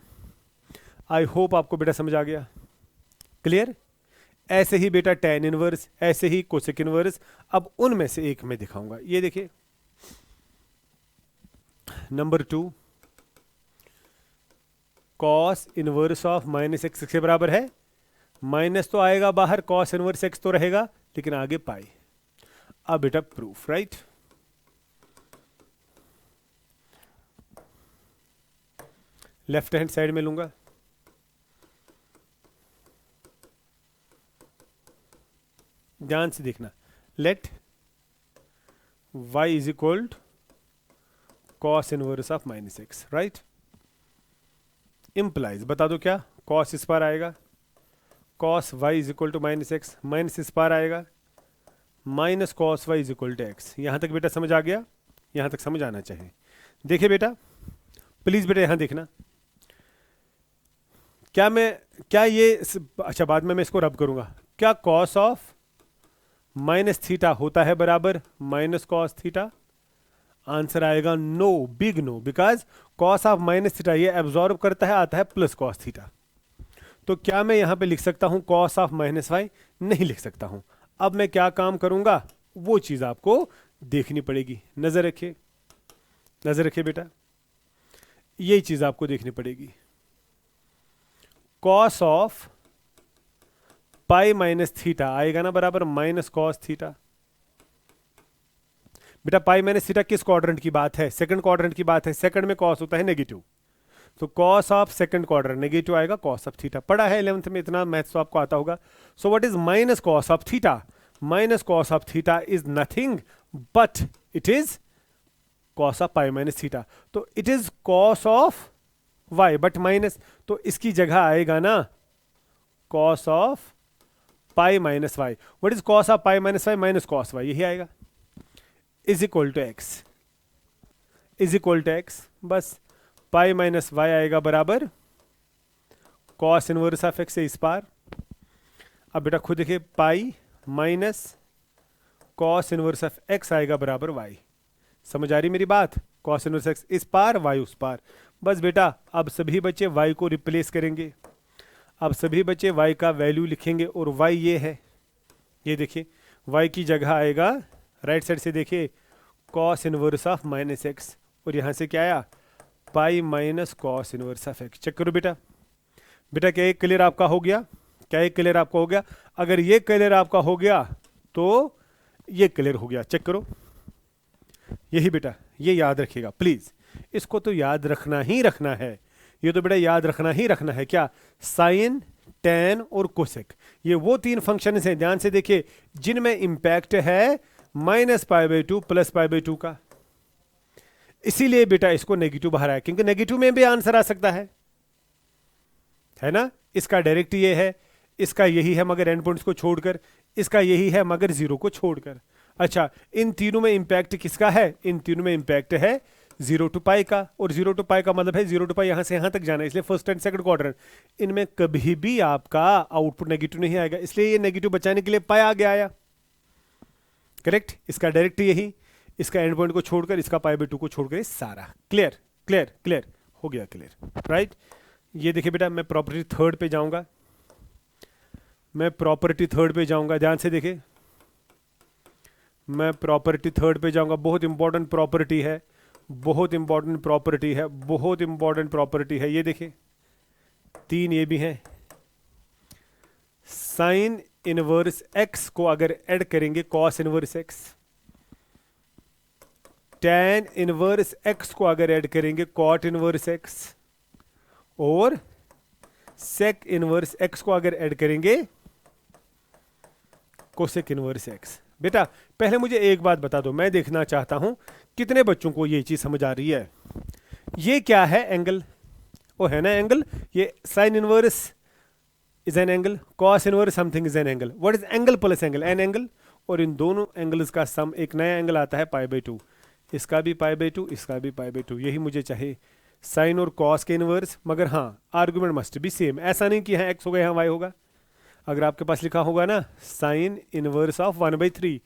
आई होप आपको बेटा समझ आ गया। क्लियर? ऐसे ही बेटा टेन इनवर्स, ऐसे ही कोसेक इनवर्स। अब उनमें से एक मैं दिखाऊंगा। ये देखिए number 2, cos inverse of minus x के बराबर है। माइनस तो आएगा बाहर, कॉस इनवर्स एक्स तो रहेगा, लेकिन आगे पाई। अब बेटा proof, right? Left hand side में लूंगा। ध्यान से देखना। Let y is equal cos inverse of minus x, right? Implies, बता दो क्या? कॉस इस पार आएगा, cos y is equal to minus x, minus इस पार आएगा, minus cos y is equal to x. यहां तक बेटा समझ आ गया? यहां तक समझ आना चाहिए। देखिए बेटा, प्लीज बेटा यहां देखना। क्या ये अच्छा, बाद में मैं इसको रब करूंगा। क्या कॉस ऑफ माइनस थीटा होता है बराबर माइनस कॉस थीटा? आंसर आएगा no, big no, because cos of minus theta ये एब्जॉर्ब करता है, आता है प्लस कॉस थीटा। तो क्या मैं यहां पे लिख सकता हूं कॉस ऑफ माइनस वाई? नहीं लिख सकता हूं। अब मैं क्या काम करूंगा, वो चीज आपको देखनी पड़ेगी। नजर रखिए, नजर रखिए बेटा, यही चीज आपको देखनी पड़ेगी। Cos of pi minus theta आएगा ना बराबर माइनस कॉस थीटा। बेटा पाई माइनस थीटा किस क्वाड्रेंट की बात है? सेकंड क्वाड्रेंट की बात है। सेकंड में कॉस होता है नेगेटिव, तो cos of second quadrant negative आएगा, कॉस ऑफ थीटा। पढ़ा है 11th में, इतना मैथ्स तो आपको आता होगा। So what is minus cos of theta? Minus cos of theta is nothing but it is cos of pi minus theta. तो it is cos of y but minus, तो इसकी जगह आएगा ना cos of pi minus y. What is cos of pi minus y? Minus cos y, यही आएगा। Is equal to x, is equal to x. बस पाई माइनस वाई आएगा बराबर कॉस इनवर्स ऑफ एक्स से इस पार। अब बेटा खुद देखिए, पाई minus cos inverse of x आएगा बराबर वाई। समझ आ रही मेरी बात? कॉस इनवर्स एक्स इस पार, वाई उस पार। बस बेटा अब सभी बच्चे वाई को रिप्लेस करेंगे। अब सभी बच्चे y का वैल्यू लिखेंगे और y ये है। ये देखिए y की जगह आएगा, राइट साइड से देखिए, cos inverse of minus x, और यहां से क्या आया? Pi minus cos inverse of x. Check करो बेटा। बेटा क्या ये क्लियर आपका हो गया? क्या ये क्लियर आपका हो गया? अगर ये क्लियर आपका हो गया तो ये क्लियर हो गया। चेक करो, यही बेटा, ये याद रखिएगा प्लीज। इसको तो याद रखना ही रखना है, ये तो बेटा याद रखना ही रखना है। क्या? साइन, टेन और कोसेक, ये वो तीन फंक्शन हैं, ध्यान से देखिए, जिनमें इंपैक्ट है minus pi by two plus pi by two का। इसीलिए बेटा इसको नेगेटिव बाहर आया, क्योंकि नेगेटिव में भी आंसर आ सकता है ना? इसका डायरेक्ट ये है, इसका यही है मगर एंड पॉइंट्स को छोड़कर, इसका यही है मगर जीरो को छोड़कर। अच्छा, इन तीनों में इंपैक्ट किसका है? इन तीनों में इंपैक्ट है जीरो टू पाई का, और जीरो टू पाई का मतलब है जीरो टू पाई यहां से यहां तक जाना है, इसलिए फर्स्ट एंड सेकंड क्वाड्रेंट। इनमें कभी भी आपका आउटपुट नेगेटिव नहीं आएगा, इसलिए ये नेगेटिव बचाने के लिए पाई आगे आया। करेक्ट? इसका डायरेक्ट यही, इसका एंड पॉइंट को छोड़कर, इसका पाई बाई टू को छोड़कर, ये सारा क्लियर क्लियर क्लियर हो गया, क्लियर, राइट? ये देखिए बेटा, मैं प्रॉपर्टी थर्ड पे जाऊंगा, मैं प्रॉपर्टी थर्ड पे जाऊंगा, ध्यान से देखिए, मैं प्रॉपर्टी थर्ड पे जाऊंगा। बहुत इंपॉर्टेंट प्रॉपर्टी है, बहुत इंपॉर्टेंट प्रॉपर्टी है, बहुत इंपॉर्टेंट प्रॉपर्टी है। ये देखिए तीन ये भी हैं। साइन इनवर्स एक्स को अगर ऐड करेंगे cos inverse x, tan inverse x को अगर ऐड करेंगे कॉट इनवर्स एक्स, और सेक इनवर्स एक्स को अगर ऐड करेंगे कोसेक इनवर्स एक्स। बेटा पहले मुझे एक बात बता दो, मैं देखना चाहता हूं कितने बच्चों को ये चीज समझ आ रही है। ये क्या है? एंगल, वो है ना एंगल। ये sine inverse is an angle, cos inverse something is an angle. What is angle plus angle? N angle. और इन दोनों एंगल्स का सम एक नया एंगल आता है पाई बाई टू। इसका भी पाई बाई टू, इसका भी पाई बाई टू। यही मुझे चाहिए, साइन और कॉस के इनवर्स, मगर हाँ आर्गुमेंट मस्ट बी सेम। ऐसा नहीं कि यहाँ एक्स होगा यहाँ वाई होगा। अगर आपके पास लिखा होगा ना साइन इनवर्स ऑफ 1/3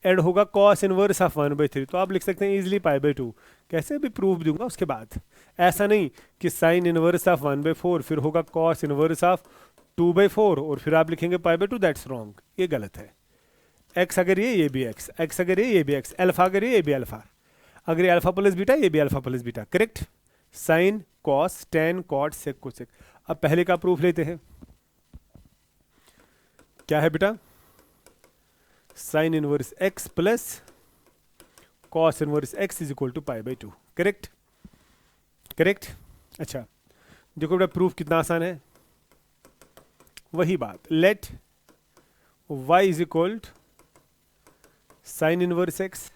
एड होगा कॉस इनवर्स ऑफ 1/3, तो आप लिख सकते हैं इजिली π/2। कैसे भी प्रूफ दूंगा उसके बाद। ऐसा नहीं कि साइन इनवर्स ऑफ 1/4 फिर होगा कॉस इनवर्स ऑफ 2/4 और फिर आप लिखेंगे π/2, दैट्स रॉन्ग, ये गलत है। एक्स अगर ये भी एक्स, एक्स अगर ये भी एक्स, अल्फा अगर ये भी अल्फा, अगर ये अल्फा प्लस बीटा ये भी alpha plus beta, correct. Sine cos tan cot sec cosec. अब पहले का प्रूफ लेते हैं, क्या है बेटा, sine inverse x plus cos inverse x is equal to π/2, correct correct. अच्छा देखो बेटा प्रूफ कितना आसान है, वही बात, let y is equal to sine inverse x,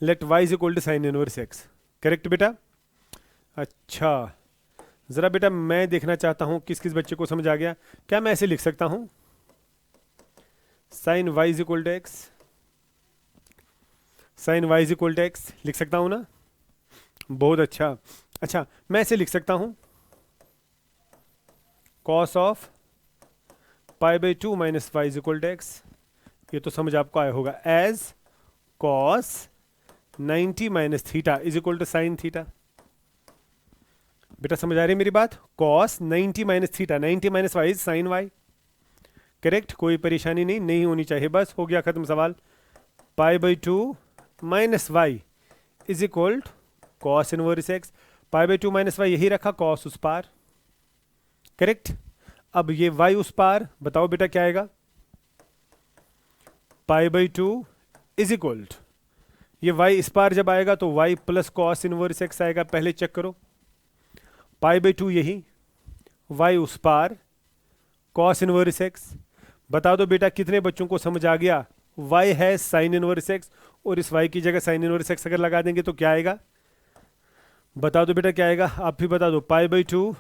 let y is equal to sine inverse x, correct बेटा। अच्छा जरा बेटा मैं देखना चाहता हूं किस किस बच्चे को समझ आ गया। क्या मैं ऐसे लिख सकता हूं sine y is equal to x, sine y is equal to x लिख सकता हूं ना, बहुत अच्छा। अच्छा मैं ऐसे लिख सकता हूं cos of π/2 minus y is equal to x, ये तो समझ आपको आया होगा, as cos 90 minus theta is equal to sine theta. बेटा समझ आ रही है मेरी बात, कॉस 90 minus theta, 90 minus y is sine y, correct. कोई परेशानी नहीं होनी चाहिए, बस हो गया खत्म सवाल। π/2 minus y is equal cos inverse x, π/2 minus y यही रखा, कॉस उस पार, करेक्ट। अब ये y उस पार, बताओ बेटा क्या आएगा, π/2 इज इक्वल ये y इस पार जब आएगा तो y plus cos inverse x आएगा, पहले चेक करो, π/2 यही, y उस पार, कॉस इनवर्स एक्स। बता दो बेटा कितने बच्चों को समझ आ गया, y है साइन इनवर्स एक्स और इस y की जगह साइन इनवर्स एक्स अगर लगा देंगे तो क्या आएगा, बता दो बेटा क्या आएगा, आप भी बता दो। π/2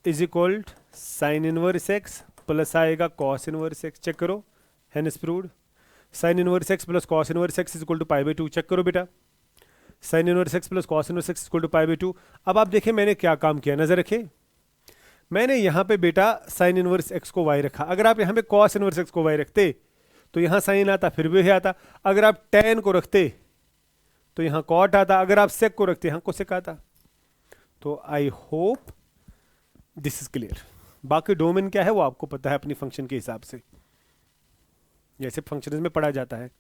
is equal sine inverse x plus आएगा कॉस इनवर्स एक्स, चेक करो, hence proved. Sine inverse x plus cos inverse x is equal to π/2, check करो बेटा, sine inverse x plus cos inverse x equal to π/2। अब आप देखें मैंने क्या काम किया, नजर रखें, मैंने यहां पे बेटा साइन इनवर्स एक्स को y रखा, अगर आप यहां पे कॉस इनवर्स एक्स को y रखते तो यहां साइन आता, फिर भी आता, अगर आप tan को रखते तो यहां कॉट आता, अगर आप सेक को रखते यहां कोसेक आता। तो I hope this is clear. बाकी डोमेन क्या है वो आपको पता है अपनी फंक्शन के हिसाब से, जैसे फंक्शंस में पढ़ा जाता है,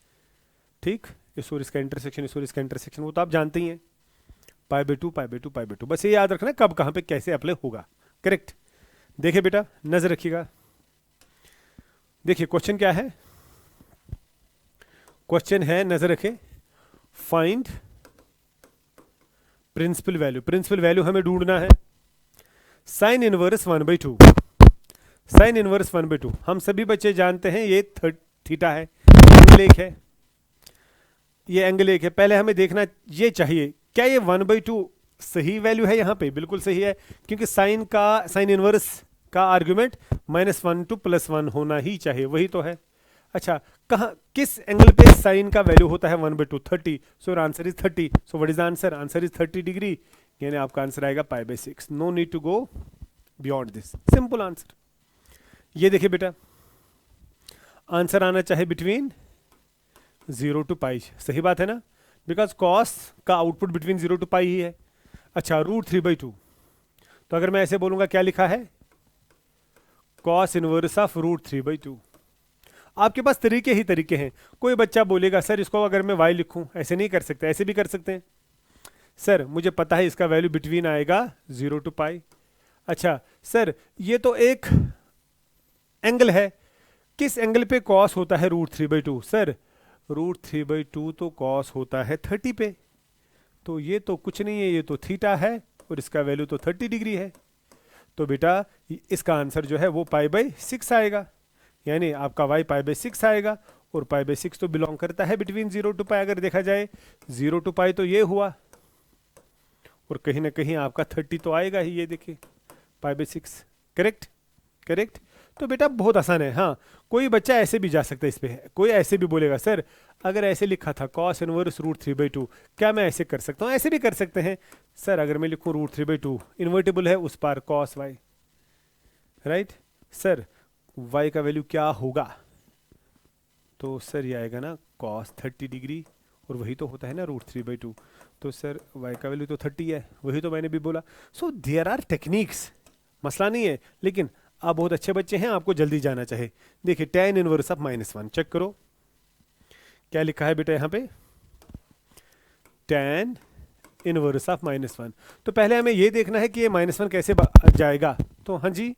ठीक। इस और इसका इंटरसेक्शन, इस और इसका इंटरसेक्शन, वो तो आप जानते ही हैं, π/2 π/2 π/2, बस ये याद रखना कब कहां पे कैसे अप्लाई होगा, करेक्ट। देखिए बेटा नजर रखिएगा, देखिए क्वेश्चन क्या है, क्वेश्चन है नजर रखें, find principal value, principal value हमें ढूंढना है, साइन इनवर्स 1/2, साइन इनवर्स 1/2 हम सभी बच्चे जानते हैं ये थीटा है, एंगल एक है, ये एंगल एक है। पहले हमें देखना ये चाहिए क्या ये 1/2 सही वैल्यू है, यहाँ पे बिल्कुल सही है, क्योंकि साइन इनवर्स का आर्गुमेंट -1 to +1 होना ही चाहिए, वही तो है। अच्छा कहाँ किस एंगल पे साइन का वैल्यू होता है 1/2, 30, so answer is 30, so what is the answer, answer is 30 degree, यानी आपका आंसर आएगा π/6, no need to go beyond this, simple answer. ये देखिए बेटा आंसर आना चाहे बिटवीन 0 to π, सही बात है ना, बिकॉज कॉस का आउटपुट बिटवीन 0 to π ही है। अच्छा √3/2, तो अगर मैं ऐसे बोलूंगा क्या लिखा है, कॉस इनवर्स ऑफ √3/2। आपके पास तरीके ही तरीके हैं, कोई बच्चा बोलेगा सर इसको अगर मैं y लिखूं, ऐसे नहीं कर सकते, ऐसे भी कर सकते हैं, सर मुझे पता है इसका वैल्यू बिटवीन आएगा 0 to π। अच्छा सर ये तो एक एंगल है, किस एंगल पे कॉस होता है √3/2, सर √3/2 तो कॉस होता है 30 पे, तो ये तो कुछ नहीं है, ये तो थीटा है और इसका वैल्यू तो 30 डिग्री है, तो बेटा इसका आंसर जो है वो π/6 आएगा, यानी आपका y π/6 आएगा, और π/6 तो बिलोंग करता है बिटवीन 0 to π, अगर देखा जाए 0 to π तो ये हुआ, और कहीं ना कहीं आपका 30 तो आएगा ही, ये देखिए π/6, करेक्ट करेक्ट। तो बेटा बहुत आसान है। हाँ, कोई बच्चा ऐसे भी जा सकता है इस पे, कोई ऐसे भी बोलेगा सर अगर ऐसे लिखा था cos इनवर्स √3/2, क्या मैं ऐसे कर सकता हूँ? ऐसे भी कर सकते हैं सर। अगर मैं लिखूँ √3/2 इन्वर्टेबल है, उस पार cos y, right sir y का वैल्यू क्या होगा? तो सर ये आएगा ना cos 30 डिग्री, और वही तो होता है ना √3/2। तो सर y का वैल्यू तो 30 है, वही तो मैंने भी बोला। सो देयर आर टेक्निक्स, मसला नहीं है, लेकिन आप बहुत अच्छे बच्चे हैं, आपको जल्दी जाना चाहिए। देखिए tan इनवर्स ऑफ -1 चेक करो, क्या लिखा है बेटा यहाँ पे, tan इनवर्स ऑफ -1। तो पहले हमें ये देखना है कि ये -1 कैसे जाएगा। तो हाँ जी,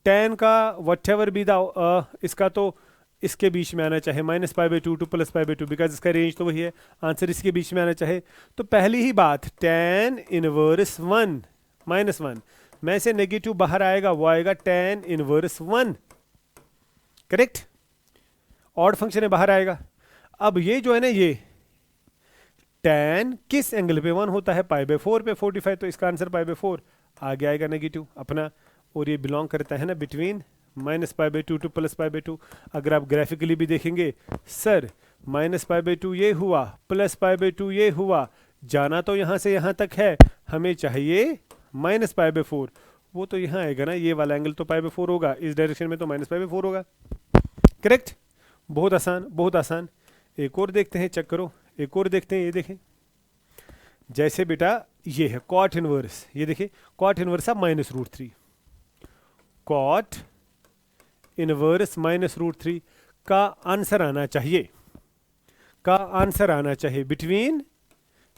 tan का व्हाटएवर बी द इसका तो इसके बीच में आना चाहे -π/2 टू +π/2, बिकॉज इसका रेंज तो वही है, आंसर इसके बीच में आना चाहे। तो पहली ही बात tan इनवर्स 1 -1 में से नेगेटिव बाहर आएगा, वो आएगा tan inverse 1, correct. Odd function है, बाहर आएगा। अब ये जो है ना, ये tan किस एंगल पे 1 होता है? π/4 पे 45, तो इसका आंसर π/4 आगे आएगा नेगेटिव अपना, और ये बिलोंग करता है ना बिटवीन -π/2 टू +π/2। अगर आप ग्राफिकली भी देखेंगे सर -π/2 ये हुआ, +π/2 ये हुआ, जाना तो यहाँ से यहाँ तक है, हमें चाहिए -π/4, वो तो यहाँ आएगा ना, ये वाला एंगल तो π/4 होगा, इस डायरेक्शन में तो -π/4 होगा, करेक्ट। बहुत आसान, बहुत आसान। एक और देखते हैं, चेक करो, एक और देखते हैं। ये देखें, जैसे बेटा ये है cot इनवर्स, ये देखिए cot inverse of -√3, cot inverse -√3 का आंसर आना चाहिए, का आंसर आना चाहिए बिटवीन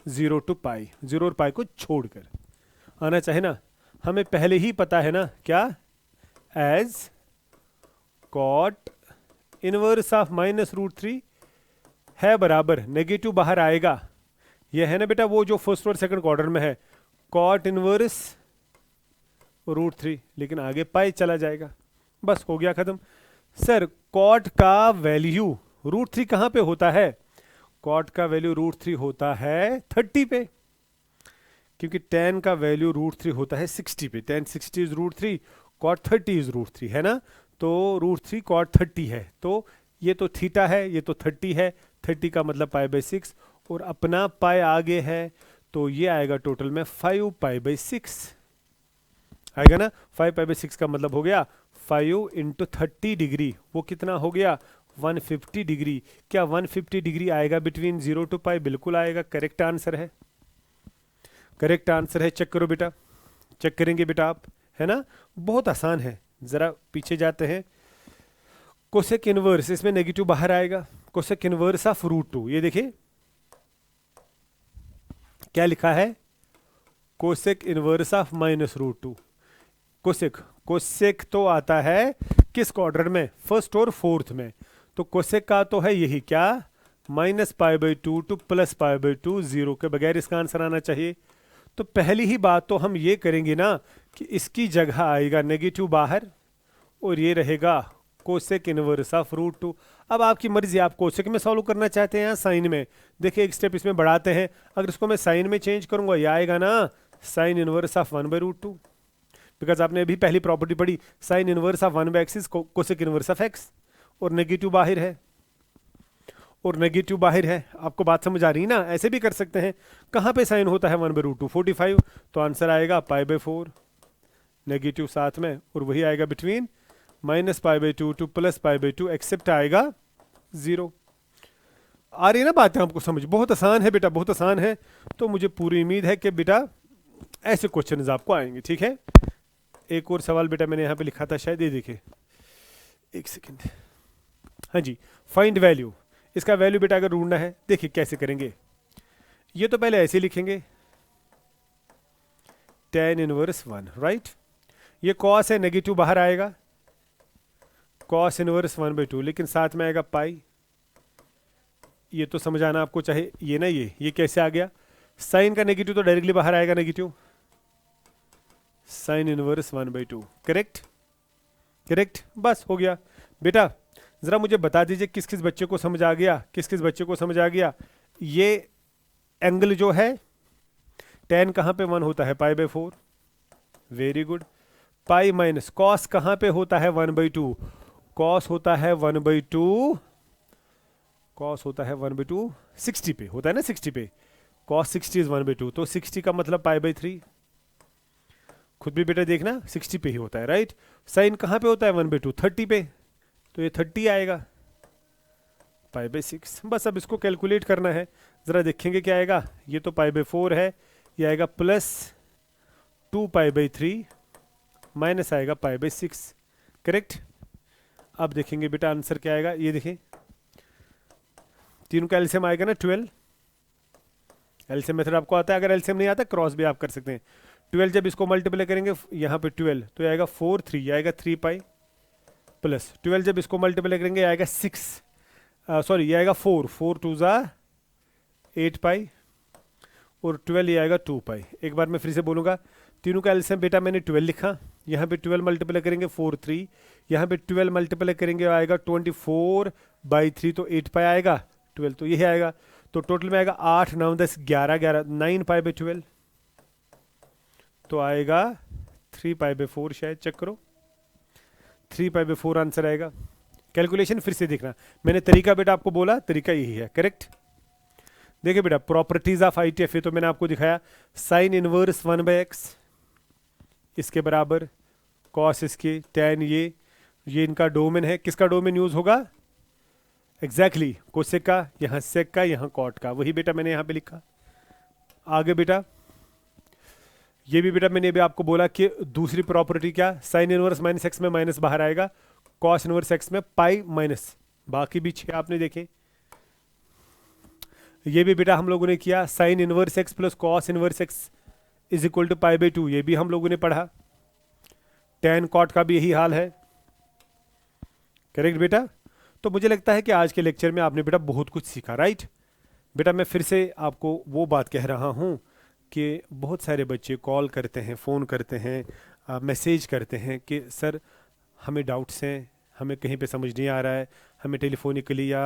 0 टू π, 0 और π को छोड़कर आना चाहिए ना। हमें पहले ही पता है ना क्या, एज cot इनवर्स ऑफ -√3 है बराबर, नेगेटिव बाहर आएगा, यह है ना बेटा वो जो फर्स्ट और सेकंड क्वार्टर में है, cot इनवर्स √3, लेकिन आगे पाई चला जाएगा, बस हो गया खत्म। सर cot का वैल्यू √3 कहाँ पे होता है? cot का वैल्यू √3 होता है 30 पे, क्योंकि tan का वैल्यू √3 होता है 60 पे, tan 60 इज √3, cot 30 इज √3, है ना। तो √3 cot 30 है, तो ये तो थीटा है, ये तो 30 है, 30 का मतलब π/6, और अपना पाई आगे है, तो ये आएगा टोटल में 5π/6 आएगा ना। 5π/6 का मतलब हो गया 5 × 30 डिग्री, वो कितना हो गया 150 डिग्री। क्या 150 डिग्री आएगा बिटवीन 0 टू π? बिल्कुल आएगा, करेक्ट आंसर है, करेक्ट आंसर है। चेक करो बेटा, चेक करेंगे बेटा आप, है ना, बहुत आसान है। जरा पीछे जाते हैं, कोसेक इनवर्स, इसमें नेगेटिव बाहर आएगा, कोसेक इनवर्स ऑफ √2, ये देखिए क्या लिखा है, cosec inverse of -√2। Cosec, cosec तो आता है किस क्वाड्रेंट में, फर्स्ट और फोर्थ में, तो कोसेक का तो है यही क्या, -π/2 टू +π/2, 0 के बगैर इसका आंसर आना चाहिए। तो पहली ही बात तो हम ये करेंगे ना कि इसकी जगह आएगा नेगेटिव बाहर, और ये रहेगा कोसेक इनवर्स ऑफ √2। अब आपकी मर्जी, आप कोसेक में सॉल्व करना चाहते हैं या साइन में। देखिए एक स्टेप इसमें बढ़ाते हैं, अगर इसको मैं साइन में चेंज करूंगा, ये आएगा ना साइन इनवर्स ऑफ 1/√2, बिकॉज आपने अभी पहली प्रॉपर्टी पढ़ी, sign inverse of 1/x is cosec inverse of x, और नेगेटिव बाहर है, और नेगेटिव बाहर है। आपको बात समझ आ रही है ना, ऐसे भी कर सकते हैं। कहाँ पे साइन होता है 1/√2? 45, तो आंसर आएगा π/4, नेगेटिव साथ में, और वही आएगा बिटवीन -π/2 टू +π/2, एक्सेप्ट आएगा 0। आ रही है ना बातें आपको समझ? बहुत आसान है बेटा, बहुत आसान है। तो मुझे पूरी उम्मीद है कि बेटा ऐसे क्वेश्चंस आपको आएंगे, ठीक है। एक और सवाल बेटा मैंने यहाँ पे लिखा था शायद, ये देखिए, एक सेकंड, हाँ जी, फाइंड वैल्यू। इसका वैल्यू बेटा अगर ढूंढना है, देखिए कैसे करेंगे। ये तो पहले ऐसे लिखेंगे, tan इनवर्स 1, राइट, ये cos है, नेगेटिव बाहर आएगा, cos इनवर्स 1/2, लेकिन साथ में आएगा पाई, ये तो समझ आना आपको चाहे, ये ना ये कैसे आ गया, साइन का नेगेटिव तो डायरेक्टली बाहर आएगा, negative sine inverse 1/2, correct, correct, बस हो गया बेटा। जरा मुझे बता दीजिए किस किस बच्चे को समझ आ गया, किस किस बच्चे को समझ आ गया। ये एंगल जो है tan कहाँ पे 1 होता है, π/4, very good. Pi minus cos कहाँ पे होता है 1/2, कॉस होता है 1/2, कॉस होता है 1/2 60 पे होता है ना, 60 पे कॉस 60 इज 1/2, तो 60 का मतलब पाई/3, खुद भी बेटा देखना 60 पे ही होता है राइट। साइन कहाँ पे होता है 1/2 30 पे, तो ये 30 आएगा पाई/6। बस अब इसको कैलकुलेट करना है, ज़रा देखेंगे क्या आएगा। ये तो पाई/4 है, ये आएगा प्लस 2 पाई/3 माइनस आएगा पाई/6, करेक्ट। अब देखेंगे बेटा आंसर क्या आएगा, ये देखें तीनों का एलसीएम आएगा ना 12, एलसीएम मेथड आपको आता है, अगर एलसीएम नहीं आता क्रॉस भी आप कर सकते हैं। 12 जब इसको मल्टीप्लाई करेंगे यहाँ पे 12 तो ये आएगा 4 3, ये आएगा 3 पाई, प्लस 12 जब इसको मल्टीप्लाई करेंगे ये आएगा 6, सॉरी ये आएगा 4 4 2 ज़ा 8 पाई, और 12 ये आएगा 2 पाई। एक बार मैं फिर से बोलूँगा, तीनों का एलसीएम बेटा मैंने 12 लिखा, यहाँ पे 12 मल्टीप्लाई करेंगे 4 3, यहाँ पे 12 मल्टीप्लाई करेंगे आएगा 24/3, तो 8 पाई आएगा 12, तो यही आएगा। तो टोटल में आएगा 8 9 10 11 11 9 पाई/12, तो आएगा 3 पाई/4, शायद चेक करो 3 पाई/4 आंसर आएगा। कैलकुलेशन फिर से देखना, मैंने तरीका बेटा आपको बोला, तरीका यही है, करेक्ट। देखिए बेटा प्रॉपर्टीज ऑफ ITF, तो मैंने आपको दिखाया साइन इनवर्स 1/x इसके बराबर, कॉस इसके, टैन ये इनका डोमेन है, किसका डोमेन यूज होगा, एग्जैक्टली कोसेक का, यहाँ सेक का, यहाँ कॉट का, वही बेटा मैंने यहाँ पे लिखा। आगे बेटा ये भी बेटा मैंने अभी आपको बोला कि दूसरी प्रॉपर्टी क्या, साइन इनवर्स माइनस एक्स में माइनस बाहर आएगा, कॉस इनवर्स एक्स में पाई माइनस, बाकी भी 6 आपने देखे। ये भी बेटा हम लोगों ने किया, sine inverse x plus cos inverse x is equal to पाई/2, ये भी हम लोगों ने पढ़ा। टैन कॉट का भी यही हाल है, करेक्ट बेटा। तो मुझे लगता है कि आज के लेक्चर में आपने बेटा बहुत कुछ सीखा, राइट बेटा। मैं फिर से आपको वो बात कह रहा हूँ कि बहुत सारे बच्चे कॉल करते हैं, फ़ोन करते हैं, मैसेज करते हैं कि सर हमें डाउट्स हैं, हमें कहीं पे समझ नहीं आ रहा है, हमें टेलीफोनिकली या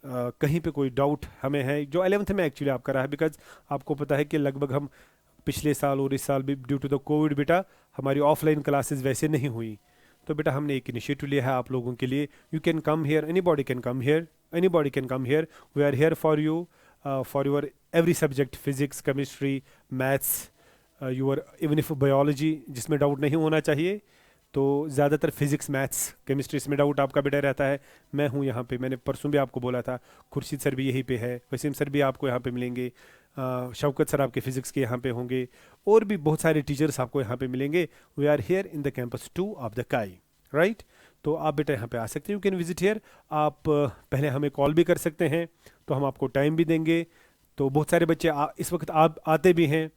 कहीं पे कोई डाउट हमें है, जो 11th में एक्चुअली आपका रहा है। बिकॉज आपको पता है कि लगभग हम पिछले साल और इस साल भी ड्यू टू द कोविड बेटा हमारी ऑफलाइन क्लासेस वैसे नहीं हुई, तो बेटा हमने एक इनिशिएटिव लिया है आप लोगों के लिए। You can come here, anybody can come here, anybody can come here, we are here for you, for your every subject, physics, chemistry, maths, your even if biology जिसमें डाउट नहीं होना चाहिए, तो ज़्यादातर फिजिक्स मैथ्स केमिस्ट्री इसमें डाउट आपका बेटा रहता है। मैं हूँ यहाँ पे, मैंने परसों भी आपको बोला था, खुर्शीद सर भी यहीं पे है, वसीम सर भी आपको यहाँ पे मिलेंगे, शौकत सर आपके फिजिक्स के यहाँ पे होंगे, और भी बहुत सारे टीचर्स आपको यहाँ पे मिलेंगे। We are here in the campus 2 of the काई, राइट। तो आप बेटा यहाँ पे आ सकते हैं, यू कैन विजिट हियर। आप पहले हमें कॉल भी कर सकते हैं, तो हम आपको टाइम भी देंगे। तो बहुत सारे बच्चे इस वक्त आप आते भी हैं,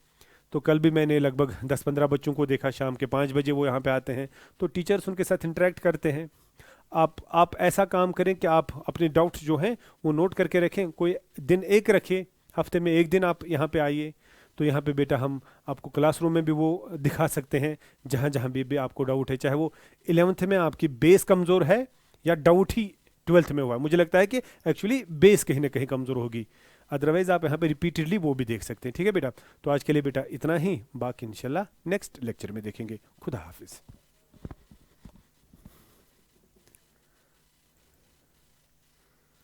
तो कल भी मैंने लगभग 10-15 बच्चों को देखा, शाम के 5 बजे वो यहाँ पे आते हैं, तो टीचर्स उनके साथ इंटरेक्ट करते हैं। आप ऐसा काम करें कि आप अपने डाउट्स जो हैं वो नोट करके रखें, कोई दिन एक रखें, हफ्ते में एक दिन आप यहाँ पे आइए, तो यहाँ पे बेटा हम आपको क्लासरूम में भी वो दिखा सकते हैं जहाँ जहाँ भी आपको डाउट है, चाहे वो 11th में आपकी बेस कमज़ोर है या डाउट ही 12th में हुआ है। मुझे लगता है कि एक्चुअली बेस कहीं ना कहीं कमज़ोर होगी, अदरवाइज आप यहाँ पे रिपीटेडली वो भी देख सकते हैं, ठीक है बेटा। तो आज के लिए बेटा इतना ही, बाकी इंशाल्लाह नेक्स्ट लेक्चर में देखेंगे। खुदा हाफिज़।